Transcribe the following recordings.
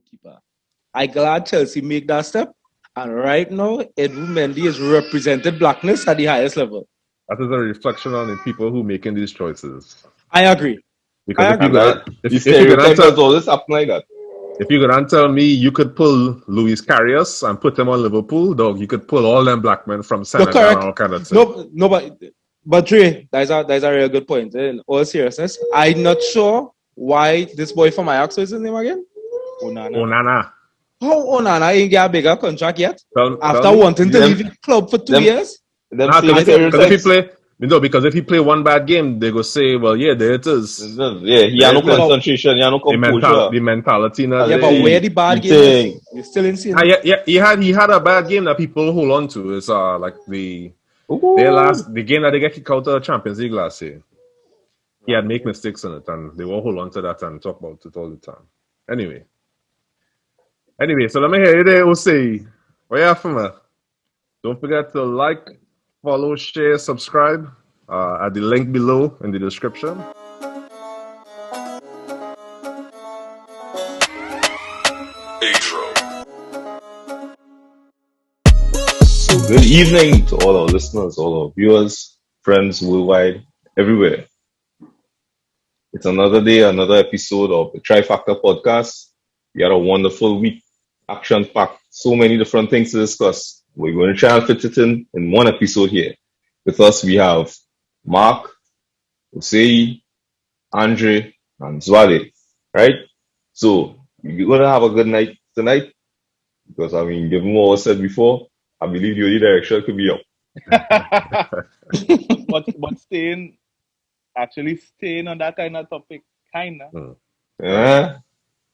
goalkeeper. I'm glad Chelsea make that step. And right now, Edmund Mendy has represented blackness at the highest level. That is a reflection on the people who making these choices. I agree. Because if the stereotype does always happen like that. If you could tell me you could pull Luis Carrios and put him on Liverpool, dog, you could pull all them black men from Senegal and all kind of stuff. No, but Dre, that's a real good point. In all seriousness, I'm not sure why this boy from Ajax, what's his name again? Onana. How Onana ain't get a bigger contract yet? After wanting to leave the club for 2 years? Because if he play one bad game, they go say, well, yeah, there it is. Yeah, he had no concentration, he had no composure. The mentality. Yeah, but where the bad game is, you still ain't seeing it. Yeah, he had a bad game that people hold on to. It's like the game that they get kicked out of the Champions League last year. He had make mistakes in it, and they will hold on to that and talk about it all the time. Anyway, so let me hear you there, Osei. What you have for me? Don't forget to like, follow, share, subscribe at the link below in the description. Good evening to all our listeners, all our viewers, friends worldwide, everywhere. It's another day, another episode of the Trifactor podcast. We had a wonderful week, action-packed, so many different things to discuss. We're going to try and fit it in one episode here. With us, we have Mark, Osei, Andre, and Zwade, right? So, you're going to have a good night tonight, because, given what was said before, I believe the only direction could be up. but staying on that kind of topic, Yeah. All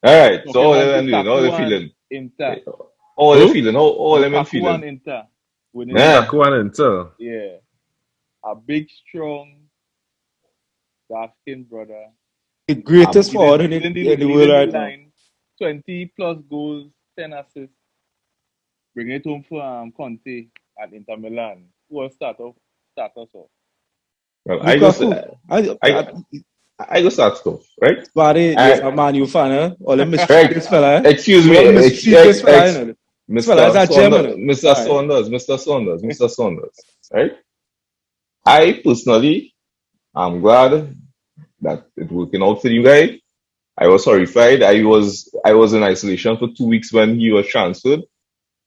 right. So, how are they feeling? Inter. How are they feeling? How are they feeling? Inter. Lukaku and Inter. Yeah. A big, strong, dark-skinned brother. The greatest forward in the world right now. 20 plus goals, 10 assists. Bring it home for Conte at Inter Milan. Who will start us off? Well, I go start off, right? But yes, a Man U fan, eh? Or let me this fella. Excuse me, Mr. Saunders, right? I personally am glad that it's working out for you guys. I was horrified. I was in isolation for 2 weeks when he was transferred.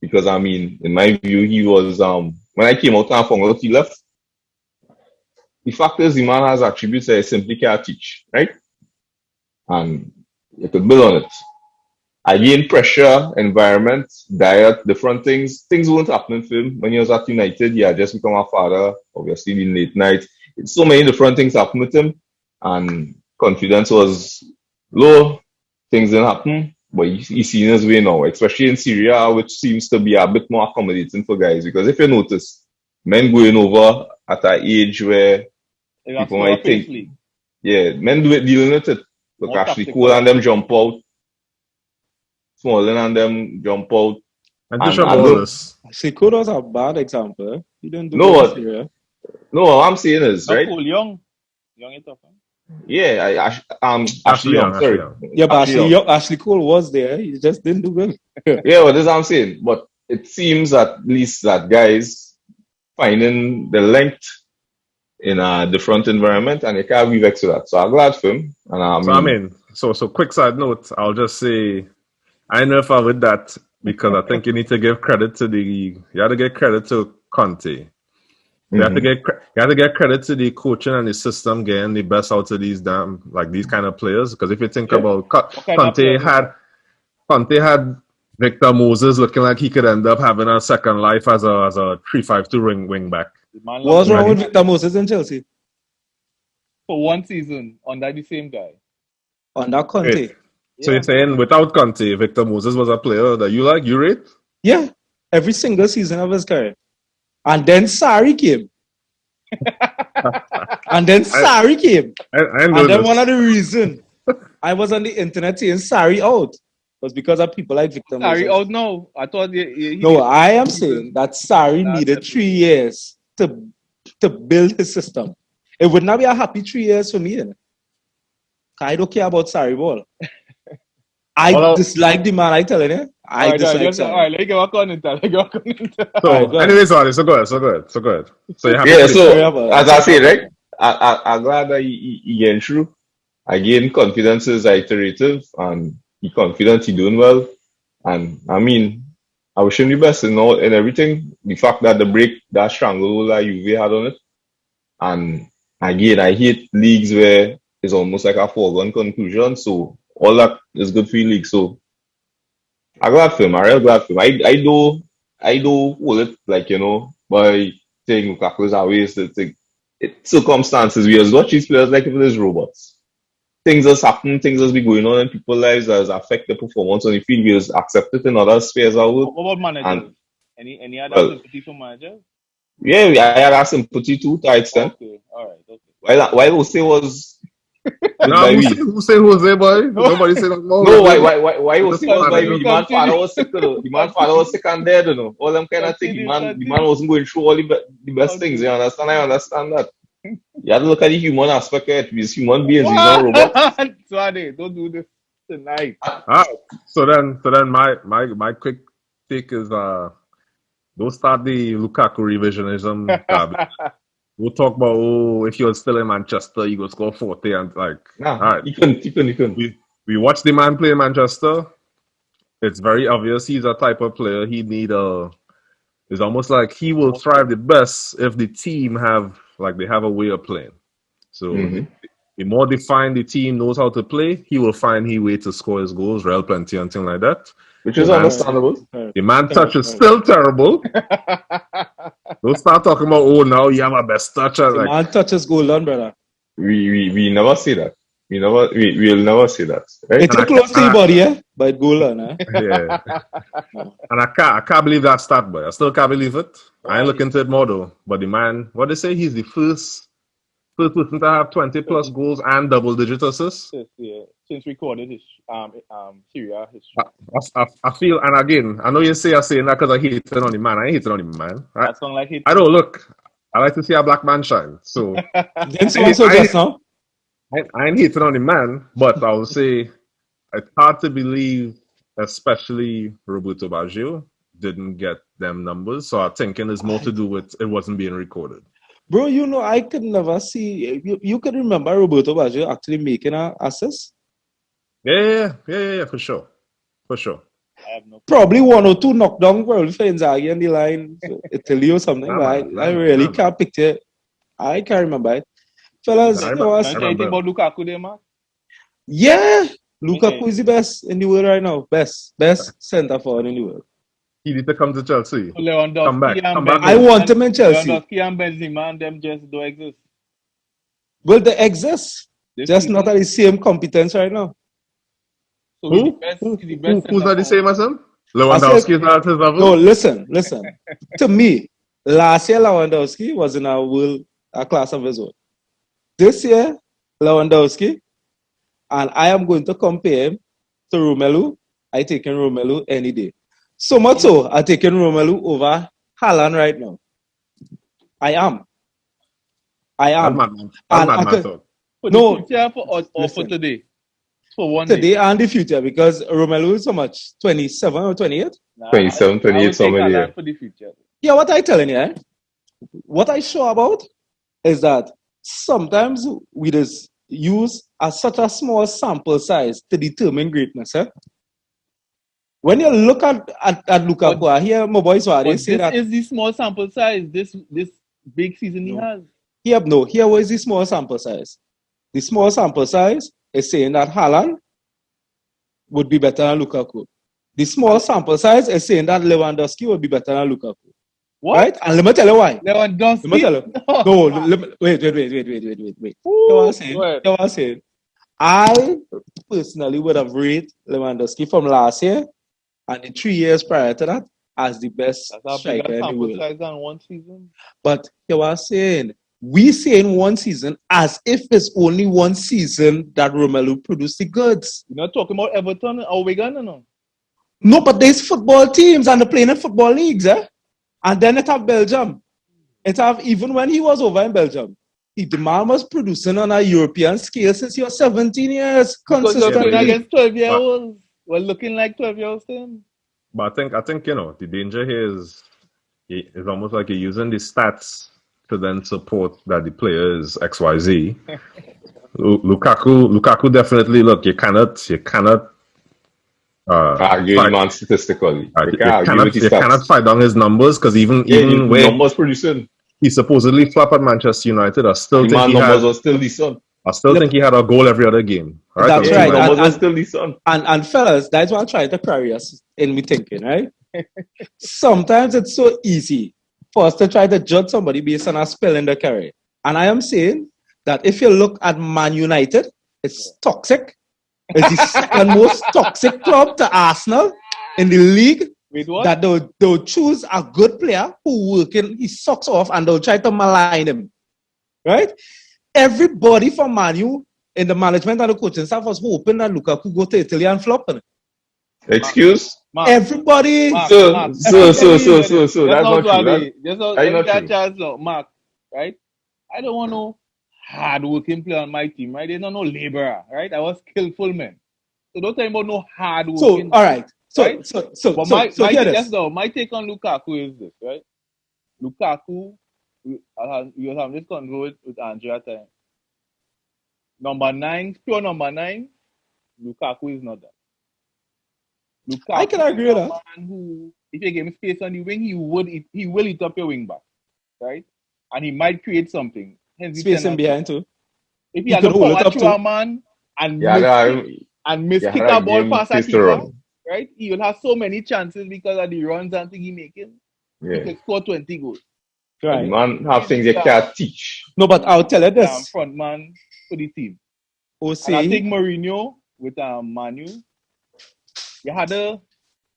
Because in my view, he was when I came out and found out he left. The fact is, the man has attributes that I simply can't teach, right? And you could build on it. Again, pressure, environment, diet, different things. Things weren't happening for him. When he was at United, he had just become a father, obviously in late night. So many different things happened with him. And confidence was low. Things didn't happen. But he's seen his way now, especially in Syria, which seems to be a bit more accommodating for guys. Because if you notice, men going over at an age where people might think, men dealing with it. Look, Ashley Cole and them jump out. Smalling and them jump out. And Ashley Cole was a bad example. He didn't do no, what I'm saying is, right? Cole young and tough. Yeah, Ashley Young, sorry. Yeah, but Ashley Cole was there. He just didn't do well. Yeah, well, that's what I'm saying. But it seems at least that guys finding the length in a different environment, and you can't be vexed with that. So I'm glad for him. And so quick side note, I'll just say, I know if I with that because I think you need to give credit to you have to give credit to Conte. You have to get credit to the coaching and the system getting the best out of these these kind of players. Because if you think about Conte had Victor Moses looking like he could end up having a second life as a 3-5-2 wing back. What's wrong with Victor Moses in Chelsea? For 1 season under the same guy. Under Conte. Right. So you're saying without Conte, Victor Moses was a player that you rate? Yeah, every single season of his career. And then Sarri came. And then one of the reasons I was on the internet saying Sarri out was because of people like Victor Moses. Sarri out now? I thought I am saying that Sarri needed 3 years to build his system. It would not be a happy 3 years for me. I don't care about Sarri ball. I dislike the man, I telling you. I dislike All right, let me get back on it. So, anyways, sorry, so good. So you have as I say, right? I'm glad that he getting through. Again, confidence is iterative, and he confident he doing well. And I mean, I wish him the best in everything. The fact that the break, that stranglehold that UV had on it. And again, I hate leagues where it's almost like a foregone conclusion. So all that is good for the league. So I'm glad for him. I'm real glad for him. I do hold it like, by saying Lukaku is always circumstances. We just watch these players like if it is robots. Things just happen, things just be going on in people's lives that affect the performance on the field. We just accept it in other spheres of work. What about managers? Any other sympathy for managers? Yeah, I had that sympathy too, to an extent. Okay, all right, okay. Why Jose was who say Jose, boy? Nobody said that. No, why Jose was by me? The man's father was sick, The man's father was sick and dead, All them kind of things. The man wasn't going through all the best things. You understand? I understand that. You have to look at the human aspect of it. These human beings, these not robots. Sorry, don't do this tonight. So then my quick take is don't start the Lukaku revisionism. We'll talk about if he was still in Manchester, he would score 40 and like. Nah, all right. He couldn't. We watched the man play in Manchester. It's very obvious he's a type of player. He need it's almost like he will thrive the best if the team they have a way of playing. So the more defined the team knows how to play, he will find his way to score his goals, real plenty and things like that. Which is understandable. The man touch is still terrible. Don't start talking about now you have a best toucher. The man touch is goal on, brother. We never say that. We'll never say that. Right? It's close to your body, but goal on, Yeah. And I can't believe that stat, boy. I still can't believe it. I ain't looking into it more though. But the man, what they say, he's the first person to have 20 plus goals and double-digit assists. Yeah, since recorded his Syria history. I feel, and again, I know you say I'm saying that because I hate it on the man. I ain't hating on the man. Right? That song like it. I don't look. I like to see a black man shine. So then so just now. I ain't hating on the man, but I will say it's hard to believe, especially Roberto Baggio didn't get them numbers. So I'm thinking it's more to do with it wasn't being recorded. Bro, I could never see. You could remember Roberto Baggio actually making an assist? Yeah, for sure. I have no Probably one or two knockdown world for Inzaghi on the line, Italy or something. I really can't picture it. I can't remember it. Fellas, anything about Lukaku there, man? Yeah, Lukaku is the best in the world right now. Best centre forward in the world. He need to come to Chelsea. Come back. I want him in Chelsea. Lewandowski and Benzema, them just don't exist. Well, they exist. Just not at the same competence right now. So Who's not the same as him? Lewandowski is not at his level? No, listen. To me, last year Lewandowski was in a class of his own. This year, Lewandowski, and I am going to compare him to Romelu. I take in Romelu any day. So much so, I'm taking Romelu over Haaland right now. I am. For today. For one today and the future, because Romelu is so much 27 or 28? 27, 28, somewhere there. For the future. Yeah, what I telling you, what I sure about is that sometimes we just use such a small sample size to determine greatness. When you look at Lukaku, I hear my boys they say that is the small sample size. This big season he has. Here was the small sample size. The small sample size is saying that Haaland would be better than Lukaku. The small sample size is saying that Lewandowski would be better than Lukaku. What? Right? And let me tell you why. Lewandowski? Let me tell you. Wait. You know what I'm saying? I personally would have rated Lewandowski from last year and the 3 years prior to that as the best striker in the world. One season. But you know what I'm saying? We say in one season as if it's only one season that Romelu produced the goods. You're not talking about Everton or Wigan, no? No, but there's football teams and they're playing in football leagues, And then it have Belgium. Even when he was over in Belgium, the man was producing on a European scale since he was 17 years. Consistently. Against 12-year-olds. We're looking like 12 years then. But I think the danger here is almost like you're using the stats to then support that the player is XYZ. Lukaku definitely, look, you cannot Arguing fight, man statistically. you cannot fight down his numbers, because even where numbers producing, he supposedly flop at Manchester United, I still the think man he numbers had are still decent. I still think he had a goal every other game. Right? That's right. Numbers are still decent. And fellas, that's what I'm trying to carry us in me thinking, right? Sometimes it's so easy for us to try to judge somebody based on a spell in the career. And I am saying that if you look at Man United, it's toxic. It's the second most toxic club to Arsenal in the league. Wait, what? That they'll choose a good player who working his socks off and they'll try to malign him. Right? Everybody from Man U in the management and the coaching staff was hoping that Lukaku go to Italy and flop. Excuse? Mark, So Mark, that's not true. Mark, right? I don't want no hard-working player on my team, right? They don't know laborer, right? I was skillful man. So don't tell me about no hard-working. So, all right. Right? My My take on Lukaku is this, right? Lukaku, we have this convo with Andrea time. Number 9, pure number 9, Lukaku is not that. Lukaku I can agree with that. Man who, if you give him space on the wing, he will eat up your wing back, right? And he might create something. Hence space him behind too. If he had no power to a man and miss kick a ball past a keeper, right? He will have so many chances because of the runs and things he making. He can score 20 goals. Right. Man have things you can't teach. No, but I'll tell you this. Front man for the team. OC, And I think Mourinho with Manu, you had to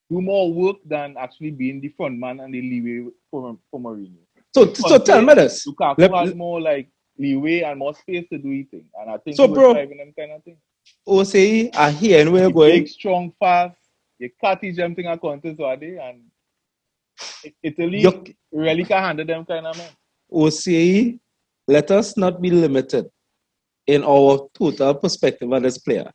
do more work than actually being the front man and the leeway for Mourinho. So tell me this. Lukaku has more like leeway and more space to do his thing. And I think so, he was bro, driving them kind of thing. OC, I hear and we're going. Big, strong, fast. You can't teach them thing at Conte, so are they? And Italy really can handle them kind of man. OC, let us not be limited in our total perspective of this player.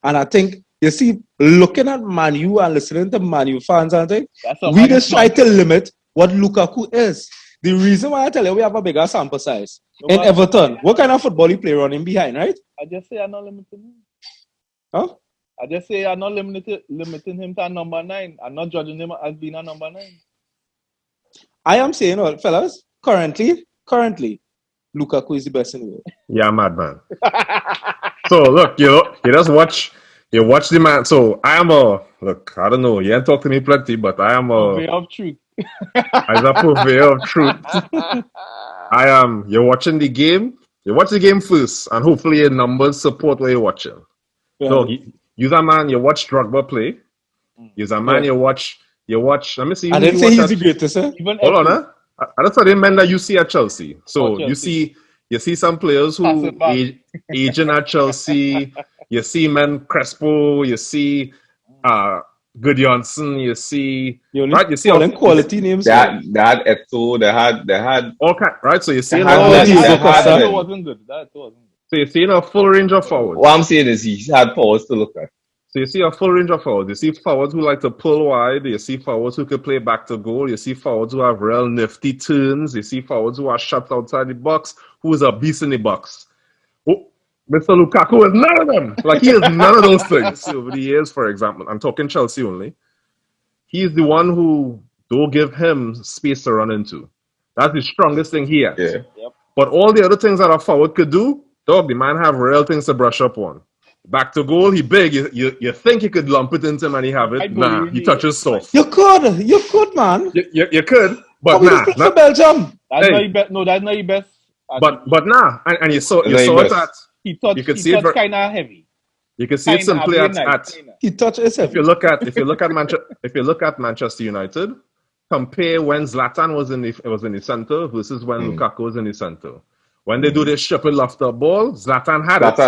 And I think, you see, looking at Man U and listening to Man U fans, I think, we just try to limit what Lukaku is. The reason why I tell you we have a bigger sample size. In Everton, what kind of football he play running behind, right? I just say I'm not limiting him. Huh? I just say I'm not limiting him to number 9. I'm not judging him as being a number 9. I am saying, well, fellas, currently, Lukaku is the best in the world. Yeah, madman. So look, you just watch the man. So I don't know, you ain't talk to me plenty, but I am a purveyor of truth. As a purveyor of truth. You're watching the game. You watch the game first, and hopefully your numbers support what you're watching. Yeah. So you're a man, you watch Drogba play. You're a man, you watch. Let me see. I didn't say he's the greatest, eh? Hold on, I just didn't mean that you see at Chelsea. So Chelsea. You see some players who aging at Chelsea. You see men Crespo. You see Goodjonson. You see all them quality names. They had Eto. They had all kind, right. So you see that wasn't good. So you're seeing a full range of forwards. What I'm saying is he had powers to look at. So you see a full range of forwards. You see forwards who like to pull wide. You see forwards who can play back to goal. You see forwards who have real nifty turns. You see forwards who are shots outside the box. Who is a beast in the box. Oh, Mr. Lukaku is none of them. Like, he is none of those things. Over the years, for example, I'm talking Chelsea only. He is the one who don't give him space to run into. That's the strongest thing he has. Yeah. Yep. But all the other things that a forward could do, dog, the man have real things to brush up on. Back to goal, he big. You think you could lump it into him and he have it? Nah, he touches soft. You could, man. You could, but nah. Not Belgium. That's not your best. No, that's not your best. But nah, and you saw it at. He touched kind of heavy. You can see it simply at. He touches heavy. If you look at Manchester United, compare when Zlatan was in the center versus when Lukaku was in the center. When they do this triple after ball, Zlatan had it.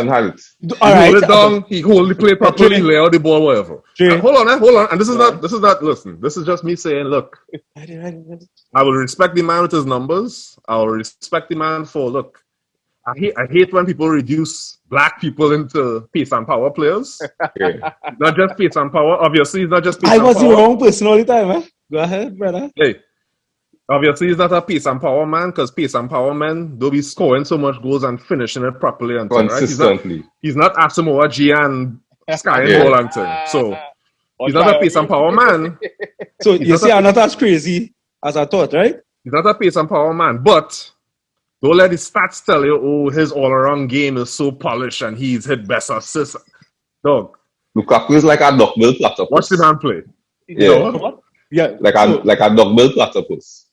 All right. Hold it down. He hold the play properly, lay out the ball, whatever. Hold on. And this is not. Listen, this is just me saying, look. I will respect the man with his numbers. I will respect the man for, look. I hate when people reduce black people into pace and power players. Yeah. Not just pace and power. Obviously, it's not just pace I and was the power. wrong person all the time, eh? Go ahead, brother. Hey, obviously, he's not a pace and power man because pace and power men don't be scoring so much goals and finishing it properly and thing, right? Consistently. He's not Asamoah Gyan skying Yeah. goal and thing. So he's not a pace and power man. So He's you not see, a- I'm not as crazy as I thought, right? He's not a pace and power man, but don't let the stats tell you, oh, his all-around game is so polished and he's hit best assists. Dog, Lukaku is like a duckbill platypus. watch the man play. Yeah. What? Yeah. Like a duckbill platypus.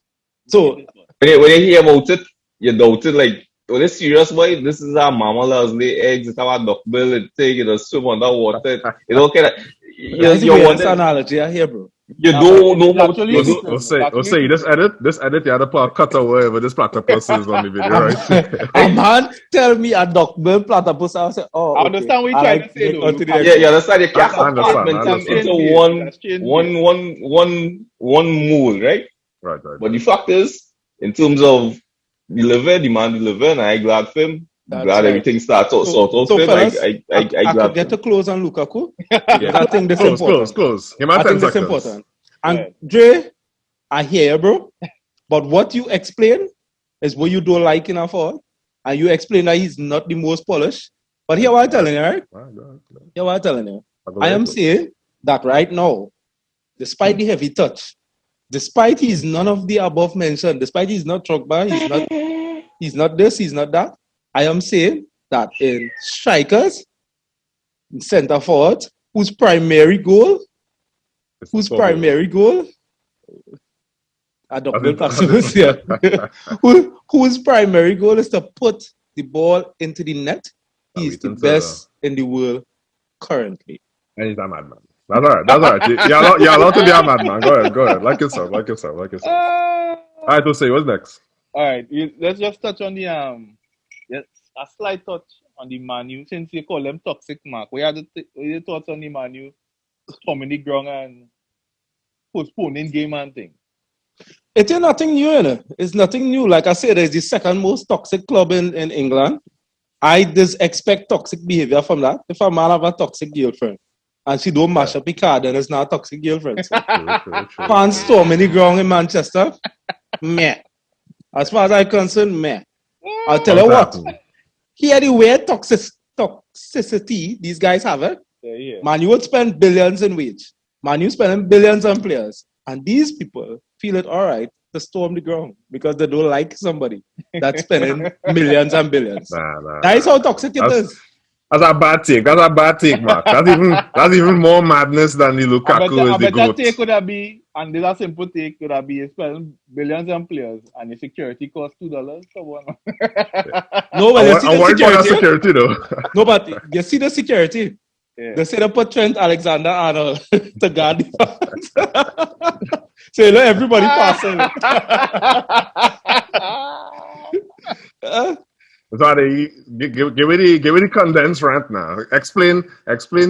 So When you hear about it, you doubt it. Like, oh, this serious boy. This is a mama loves lay eggs. It's have a duckbill. It take it swim underwater. You know, kind of. that's the You weirdest wonder. analogy I hear, bro. You don't know how. Actually, You it's- don't. I'll say, this edit, you had to put a cut away where this platypus is on the video, right? A man tell me a duckbill platypus. I say, oh, I understand what you're trying to say, though. Yeah, you understand? You can't I understand, compartment I them understand. into one mold, right? Right. But the fact is, in terms of the man deliver, and I glad for him. That's Glad right. everything starts out So, for him. fellas, I I glad could for get him. to close on Lukaku. I think this is Close. important. Give me I 10 think that's seconds. important. And Yeah. Dre, I hear you, bro. But what you explain is what you don't like in our forward. And you explain that he's not the most polished. But here what I'm telling you, right? Here what I'm telling you. I am saying that right now, despite the heavy touch, despite he's none of the above mentioned, despite he's not Drogba, he's not this, he's not that, I am saying that in strikers, in centre forward, whose primary goal, I don't know Platypus here, whose primary goal is to put the ball into the net, he's the best in the world currently. And he's a madman. That's all right. You're allowed to be a madman. Go ahead. Like yourself. All right, we'll see. What's next? All right, let's just touch on the yes, a slight touch on the Manu since you call them toxic, Mark. What are your thoughts on the Manu storming the ground and postponing game and thing? It is nothing new, you know. It's nothing new. Like I said, it's the second most toxic club in England. I just expect toxic behavior from that. If a man have a toxic girlfriend and she don't mash up the card, then it's not a toxic girlfriend. So. True. Fans storming the ground in Manchester, meh. As far as I'm concerned, meh. I'll tell you what. Here the way toxicity these guys have it. Yeah. Man, you would spend billions in wage. Man, you spending billions on players. And these people feel it all right to storm the ground because they don't like somebody that's spending millions and billions. Nah. That is how toxic it is. That's a bad take, Mark. That's even more madness than the Lukaku is the I bet that goat. take could have been, and there's a simple take could have been spending billions on players and the security costs $2. So one. No, but you see I'm the worried about security. security though. No, but you see the security. Yeah. They say they put Trent Alexander-Arnold to guard the fans. So you know everybody passing. Sorry, give me the condensed rant now. Explain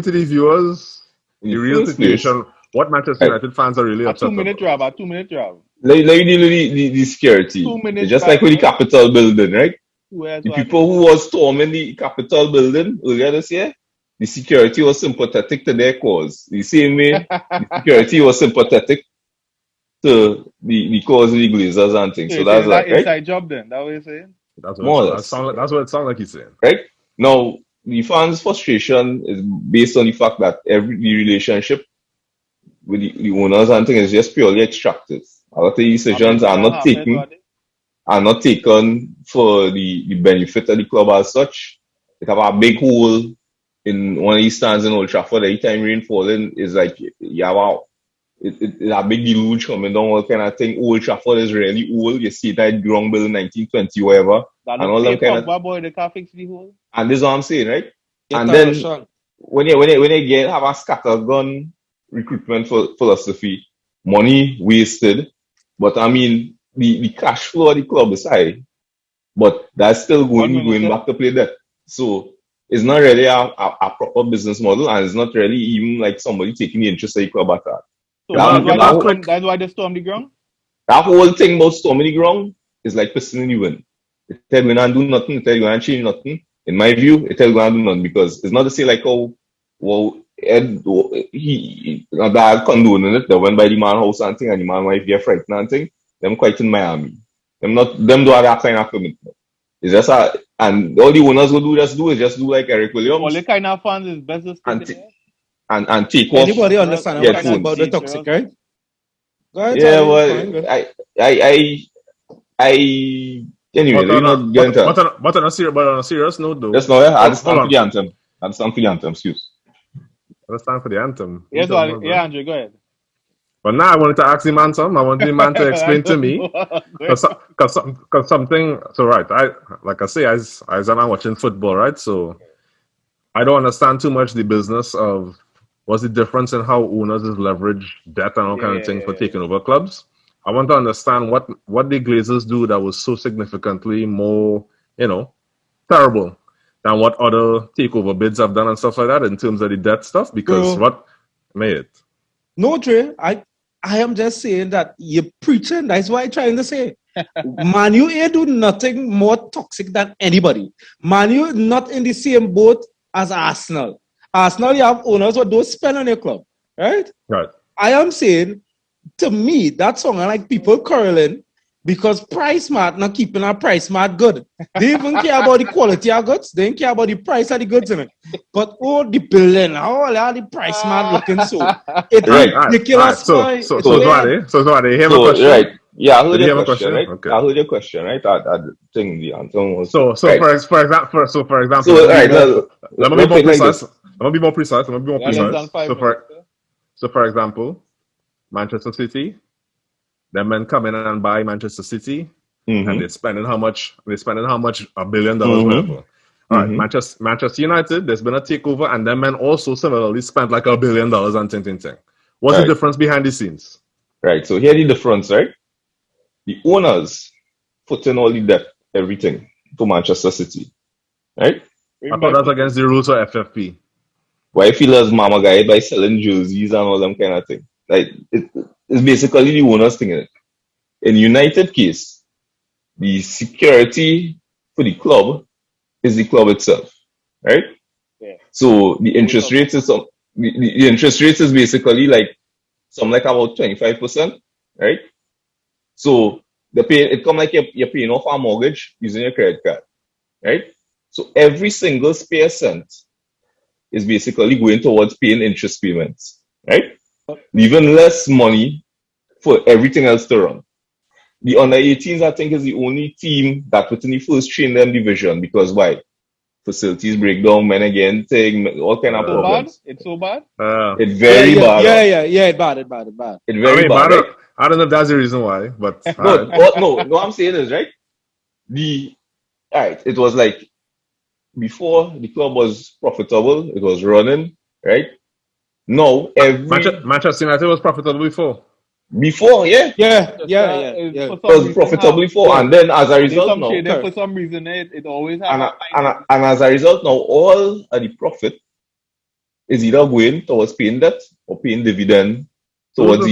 to the viewers the real situation. What Manchester United fans are really a upset 2-minute about. drive, a 2-minute drive. Let me deal with the security. 2 minutes It's just like with the back, Capitol building, right? Where's The what? people who was storming the Capitol building earlier this year, the security was sympathetic to their cause. The same way the security was sympathetic to the cause of the Glazers and things. So that's that right? inside job then. That what you're saying? That's More or what less. that's what it sounds like he's saying. Right? Now, the fans' frustration is based on the fact that the relationship with the owners and things is just purely extractive. A lot of decisions are not taken for the benefit of the club as such. They have a big hole in one of these stands in Old Trafford. Every time rain falling is like, yeah, wow. It's a big deluge coming down, all kind of thing. Old Trafford is really old. You see that ground built in 1920, whatever. That And all them kind of. boy, they can't fix the hole. And this is what I'm saying, right? Get And that, then Sean. when you get have a scattergun recruitment philosophy, money wasted, but I mean the cash flow of the club is high, but that's still going back to play that. So it's not really a proper business model, and it's not really even like somebody taking the interest of the club at that. So that's why they storm the ground? That whole thing about storming the ground is like pissing in the wind. it tell you not do nothing, it tell you not change nothing. In my view, it tell you not do nothing because it's not to say like, oh, well, Ed, he that condoning it, they went by the man house and thing, and the man wife get frightened and thing. Them quite in Miami. Them do have that kind of commitment. It's just and all the owners will do just do like Eric Williams. All the kind of fans is best to and take off. Anybody understand get what about the toxic, right? Go ahead, yeah, well, I anyway, let me not get into that. But on a serious note, though. Just now, I understand for the anthem. I understand for the anthem, excuse. Understand for the anthem. Yes, Andrew, go ahead. But now I wanted to ask the man something. I want the man to explain to me. Because something, so right, like I say, as I'm watching football, right? So I don't understand too much the business of what's the difference in how owners is leverage debt and all kind of things for taking over clubs. I want to understand what the Glazers do that was so significantly more, terrible than what other takeover bids have done and stuff like that in terms of the debt stuff. Because what made it? No, Trey, I am just saying that you're preaching. That's what I'm trying to say. Man U ain't do nothing more toxic than anybody. Man U not in the same boat as Arsenal. Arsenal, you have owners who don't spend on your club, right? Right. I am saying, to me, that song I like people quarreling because Price Mart not keeping our Price Mart good. They even care about the quality of goods. They don't care about the price of the goods in it. But the building, all the Price Mart looking so. It's ridiculous. Right. So they hear my question. Right. Yeah, I heard your question, right? Okay. I heard your question, right? I think the answer was right. for example, let me be more precise. Let me be more precise. So for example, Manchester City, them men come in and buy Manchester City, and they're spending how much? They're spending how much? $1 billion, whatever. All right, Manchester United, there's been a takeover, and them men also similarly spent like $1 billion and ting. What's the difference behind the scenes? Right. So here the difference, right? The owners put in all the debt, everything to Manchester City, right? I thought that's against the rules of FFP. Why feel as mama guy by selling jerseys and all them kind of thing? Like it's basically the owners thing in it. In United case, the security for the club is the club itself, right? Yeah. So the interest rate is the interest rate is basically like something like about 25%, right? So it come like you're paying off a mortgage using your credit card, right? So every single spare cent is basically going towards paying interest payments, right? Leaving less money for everything else to run. The under 18s, I think, is the only team that within the first them division because why? Facilities breakdown, men again, all kind of problems. It's so bad? It's very bad. Yeah, it's bad. It's very bad. Right? I don't know if that's the reason why, but no, I'm saying is right. It was like before the club was profitable, it was running, right? No, Manchester United was profitable before. Before, yeah. It was profitable before, and then as a result now, for some reason, it always has. And as a result now, all of the profit is either going towards paying debt or paying dividend towards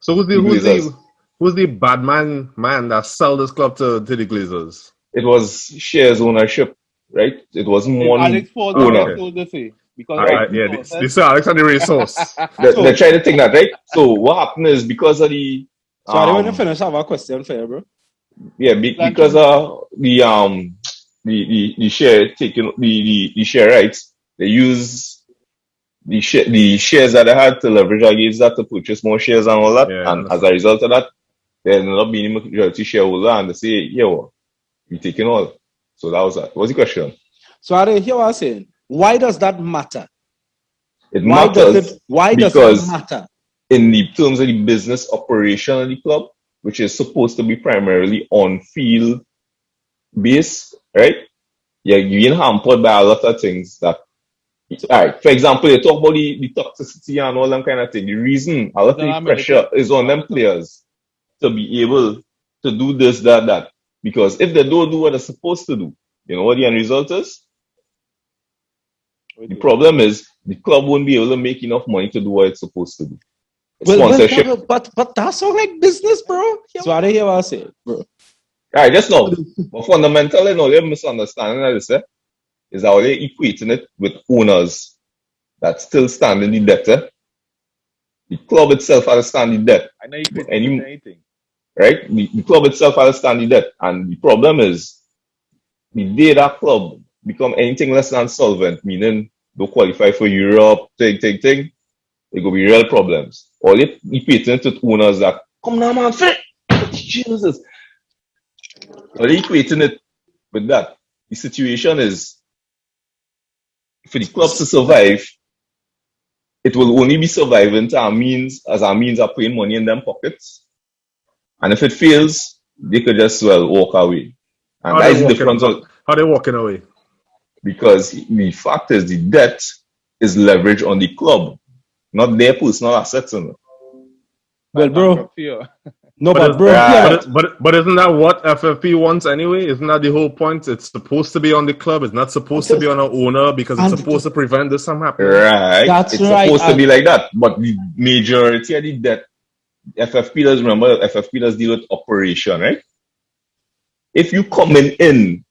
who's the bad man that sell this club to the Glazers? It was shares ownership, right? It wasn't one owner. This is Alexander resource. They're trying to think that, right? So what happened is because of the So I want to finish. I have a question for you, bro. Yeah, because of the share taking the share rights, they use the shares that they had to leverage against that to purchase more shares and all that. Yeah, and as a result of that, they ended up being a majority shareholder and they say, we're taking all. So that was that. What's the question? So I hear what I'm saying. Why does that matter? Why does it matter? In the terms of the business operation of the club, which is supposed to be primarily on-field based, right? You're being hampered by a lot of things that, all right, for example, you talk about the toxicity and all that kind of thing. The reason a lot of pressure is on them players to be able to do this, that. Because if they don't do what they're supposed to do, you know what the end result is? The problem is the club won't be able to make enough money to do what it's supposed to do. Sponsorship. But that's all like business, bro. So I hear what I say, bro. Right, just know. But fundamentally, no, they're misunderstanding that is how they're equating it with owners that still stand in the debtor. The club itself has a standing debt. I know you But fit with anything. right? The club itself has a standing debt. And the problem is the day that club become anything less than solvent, meaning don't qualify for Europe, it will be real problems. Or they equating to owners that come now, man, fit. Jesus. Or they equating it with that. The situation is for the club to survive, it will only be surviving to as our means are putting money in them pockets. And if it fails, they could just walk away. And How that they is the walking? difference. How they walking away? Because the fact is the debt is leverage on the club, not their personal assets. Well, bro. Here. No, But, but bro, yeah. but isn't that what FFP wants anyway? Isn't that the whole point? It's supposed to be on the club. It's not supposed to be on an owner because it's supposed to prevent this from happening. Right. That's it's right. supposed to be like that. But the majority of the debt, FFP does, remember, FFP does deal with operation, right? If you coming in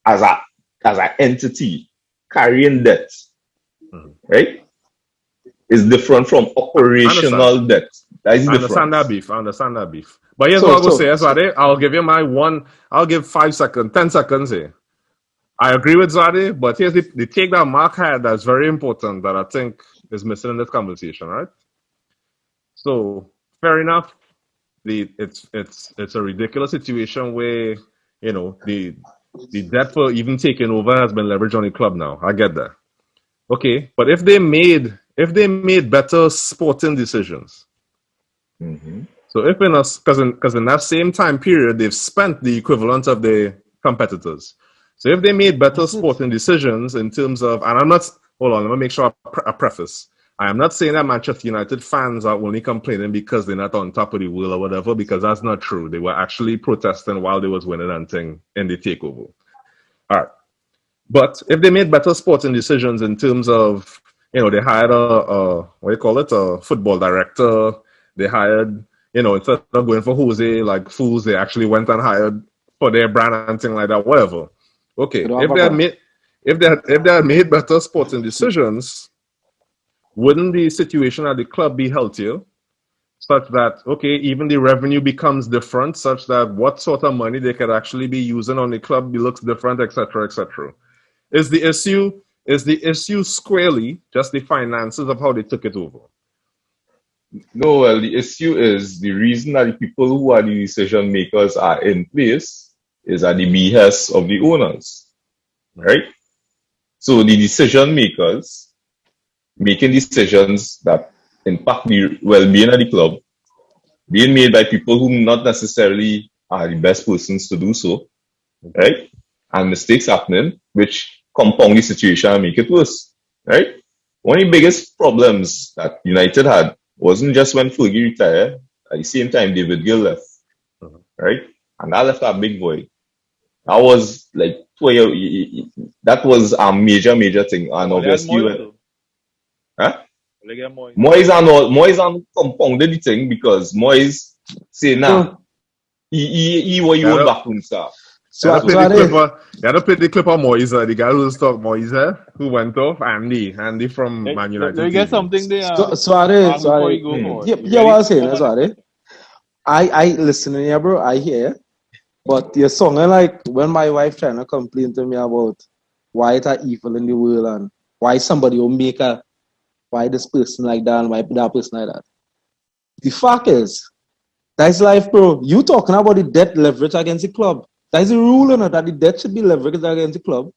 as an entity carrying debt, right, is different from operational debt. That is the difference. I understand that beef. But here's what I will say, Zade. I'll give you I'll give 5 seconds, 10 seconds here. I agree with Zade, but here's the take that Mark had that's very important that I think is missing in this conversation, right? So, fair enough. It's a ridiculous situation where, the debt for even taking over has been leveraged on the club now. I get that. Okay, but if they made better sporting decisions, so if because in that same time period they've spent the equivalent of the competitors. So if they made better sporting decisions in terms of, and I'm not, hold on, let me make sure I preface. I am not saying that Manchester United fans are only complaining because they're not on top of the world or whatever, because that's not true. They were actually protesting while they was winning and thing in the takeover. All right. But if they made better sporting decisions in terms of, they hired a football director, they hired, instead of going for Jose like fools, they actually went and hired for their brand and thing like that, whatever. Okay, if they had made better sporting decisions, wouldn't the situation at the club be healthier? Such that, okay, even the revenue becomes different, such that what sort of money they could actually be using on the club looks different, etc., etc. Is the issue squarely just the finances of how they took it over? No, well, the issue is the reason that the people who are the decision makers are in place is at the behest of the owners, right? So the decision makers making decisions that impact the well-being of the club being made by people who not necessarily are the best persons to do so, right? And mistakes happening, which compound the situation and make it worse, right? One of the biggest problems that United had wasn't just when Fergie retired, at the same time David Gill left, right? And that left a big void. That was like, that was a major thing. And obviously, Moyes compounded the thing because Moyes say, nah, he what you want back from staff. You had to play the clip of Moyes, the guy who's talking Moyes, who went off, Andy from Man United. They get something there. Sorry. Yeah, what I was saying, sorry. I listen here, bro. I hear, but your song, like when my wife trying to complain to me about why it's evil in the world and why somebody will make why this person like that and why that person like that. The fact is, that's life, bro. You talking about the debt leverage against the club. There's a rule in it that the debt should be leveraged against the club,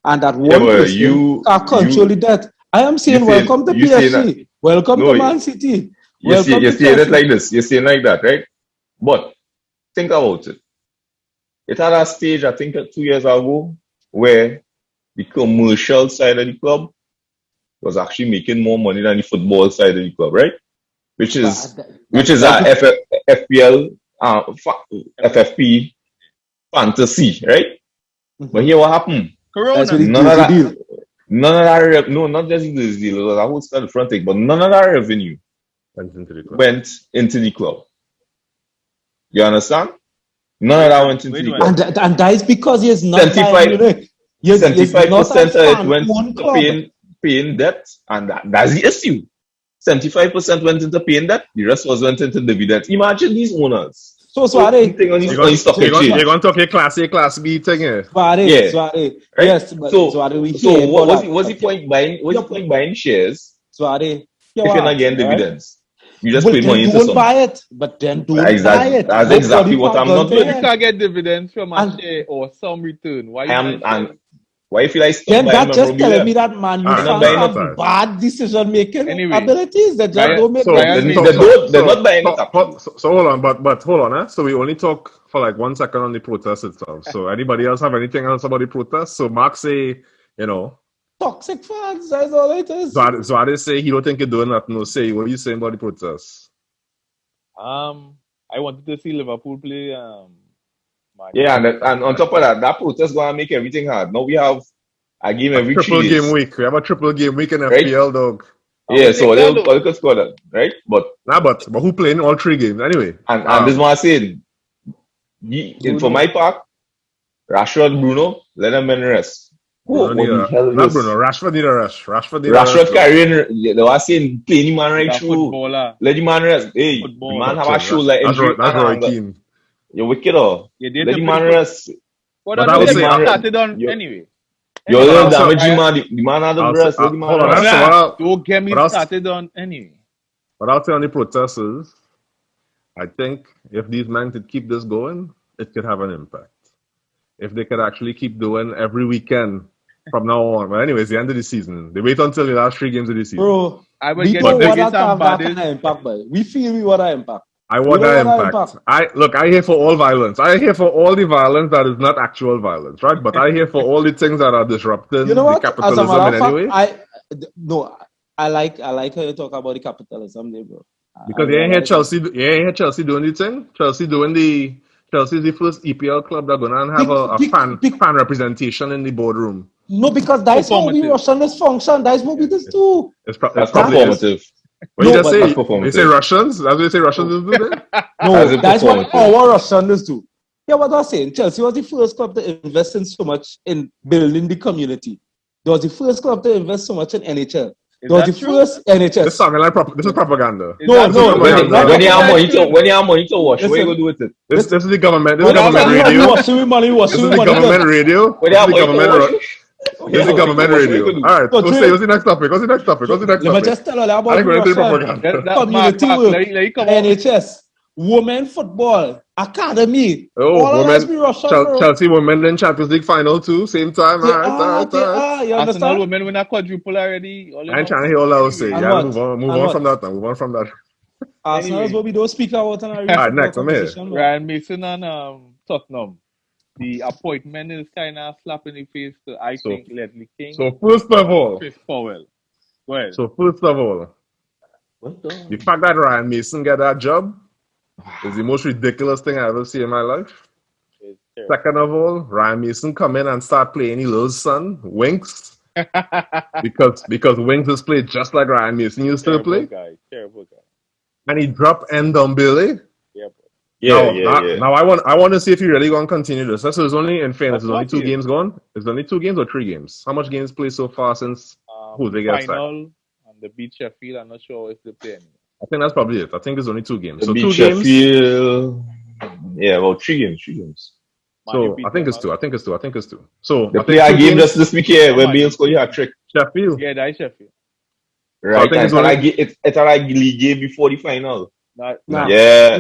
and that one person can control the debt. I am saying, welcome to PSG, welcome to Man City. You're saying it like this. You're saying like that, right? But think about it. It had a stage, I think, 2 years ago, where the commercial side of the club was actually making more money than the football side of the club, right? Which is our FPL, FFP fantasy, right? But here what happened? Corona. None of that, no, not just this deal, it was a whole start front take, but none of that revenue went into the club. You understand? None of that went into Which the one? club. And that is because he is not 75 buying Munich. He is not 75% a of it went fan-owned into club. paying debt, and that's the issue. 75% went into paying debt, the rest went into dividends. Imagine these owners. So Suarez, Thing on You're his stock exchange. going to talk a Class A, Class B thing here. Yeah. Suarez. Right? Yes, but So Suarez, we so hear what's about the point buying? What's the point buying shares Suarez. if you're not getting dividends? You just Well, put then money into don't something. buy it. But then don't Exactly. buy it. That's Nobody exactly what I'm not gonna doing. buy You it. can't get dividends from a And- share or some return. Why you And buying why you feel like stop Then buying that just telling me memorabilia? that Man U I'm not fans buying have it. bad decision making Anyway, abilities. They just Brian- don't make Brian good Mason- decisions. They're not buying it actually. So hold on, but hold on, eh? So we only talk for like 1 second on the protest itself. So anybody else have anything else about the protest? So Mark say, Toxic fans, that's all it is. Suarez say he don't think he's doing nothing. No, say what are you saying about the protest? I wanted to see Liverpool play. Man Yeah, United. and on top of that protest gonna make everything hard. Now we have a game every 3 Triple days. game week. We have a triple game week in Right? FPL, dog. Yeah, would so take that, they could score that, right? But But who playing all 3 games anyway? and this is what I'm saying. For my part, Rashford, Bruno, let them in rest. Bruno What need the hell is not this? Bruno. Rashford need a rest. Rashford carrying, they were saying play the man right That through. footballer. Let the man rest. Hey, Football. the man have a shoulder injury. That's Roy and Keane. you're wicked, or You did let to the play man foot- rest. But But I I know would they say- get started on You're- anyway. You're Anyway, little I'll say- damaging man. The man had the I'll breast. say- Let the man hold on, rest. that's what Don't get me but I'll- started on anyway. What I'll say on the protest is, I think if these men could keep this going, it could have an impact. If they could actually keep doing every weekend from now on. But anyways, the end of the season. They wait until the last 3 games of the season. Bro, I would we get don't the want biggest to have and that baddest. kind of impact, but we feel we want that impact. I We want don't that want that impact. impact. I here for all violence. I here for all the violence that is not actual violence, right? But I here for all the things that are disrupting You know the what? As a capitalism matter in of any fact, way. I like how you talk about the capitalism, there, bro. Because you ain't hear Chelsea doing the thing. Chelsea's the first EPL club that's gonna have a fan representation in the boardroom. No, because that's how we Performative. Russian this function. That's what we just do. That's That's probably is. performative. What you No, just but say? that's performative. They say Russians. That's what they say Russians is doing. No, As a that's what performative. our Russians do. Yeah, what I was saying, Chelsea was the first club to invest in so much in building the community. They was the first club to invest so much in NHL. Is They was that the true? first NHS. This sounding like this is propaganda. Is No, that no, true? when- no, not When you have money propaganda. to wash, what you Listen. gonna do with it? This is the government. This But is that's government not radio. washing with money, This washing is with the money. government radio. When This you is have the money to government. wash, This is the government radio. All right. So What's the next topic? What's the next topic? Let me just tell you I about think we're into the Russian propaganda. That community Mark, work, let you come on. NHS, women football, academy. Oh, all of us be Russian, bro. Chelsea women in Champions League final too, same time. They All right. are, you Arsenal understand? women win a quadruple already. All I ain't trying to hear all that I was saying. And Yeah, what? move And on what? from that. Move on from that. Arsenal is Anyway. what we don't speak about in our All right, football next, I'm here. competition. bro. Ryan Mason and Tottenham. The appointment is kind of slap in the face to, I So- think, Leslie King, So first of all, Chris Powell. Go ahead. the fact that Ryan Mason got that job is the most ridiculous thing I ever seen in my life. It's terrible. Second of all, Ryan Mason come in and start playing his little son, Winks, because Winks is played just like Ryan Mason used to play. Terrible guy. And he dropped Ndombele. Yeah, bro. Now I want to see if he really going to continue this. So it's only, in fairness, Of there's only course 2 he is. games gone. It's only 2 games or 3 games. How much games played so far since who they get sacked? Final and the beat Sheffield. I'm not sure if they play anymore. I think that's probably it. I think it's only 2 games. The So 2 beat games. Sheffield. Yeah, about 3 games. Man, you So beat I think them it's 2. I think it's 2. So They I play think a 2 game games, just this week here when Oh, Bale scored a trick. Sheffield. Yeah, that is Sheffield. Right, think it's it's a league game before the final. Not, Nah. Yeah.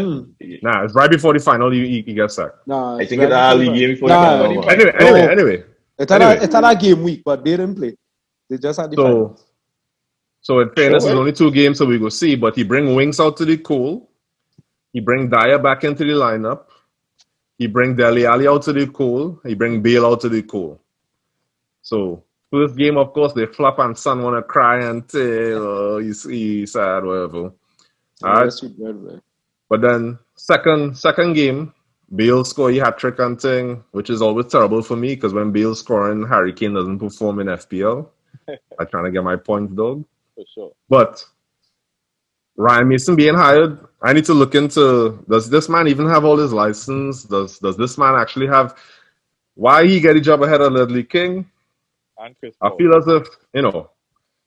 Nah, it's right before the final. He gets sacked. Nah, I think it's a league game before the Nah, final. Anyway. It's at a game week, but they didn't play. They just had the final. So in fairness, Sure. it's only 2 games, so we go see. But he bring Winks out to the cool. He bring Dyer back into the lineup. He bring Dele Alli out to the cool. He bring Bale out to the cool. So first game, of course, they flop and Son wanna cry and say, "Oh, he's sad, whatever." Alright. But then second game, Bale score a hat trick and thing, which is always terrible for me because when Bale scoring, Harry Kane doesn't perform in FPL. I'm trying to get my points, dog. for sure. But Ryan Mason being hired, I need to look into, does this man even have all his license? Does this man actually have, why he get a job ahead of Ledley King? And Chris I Paul. feel as if,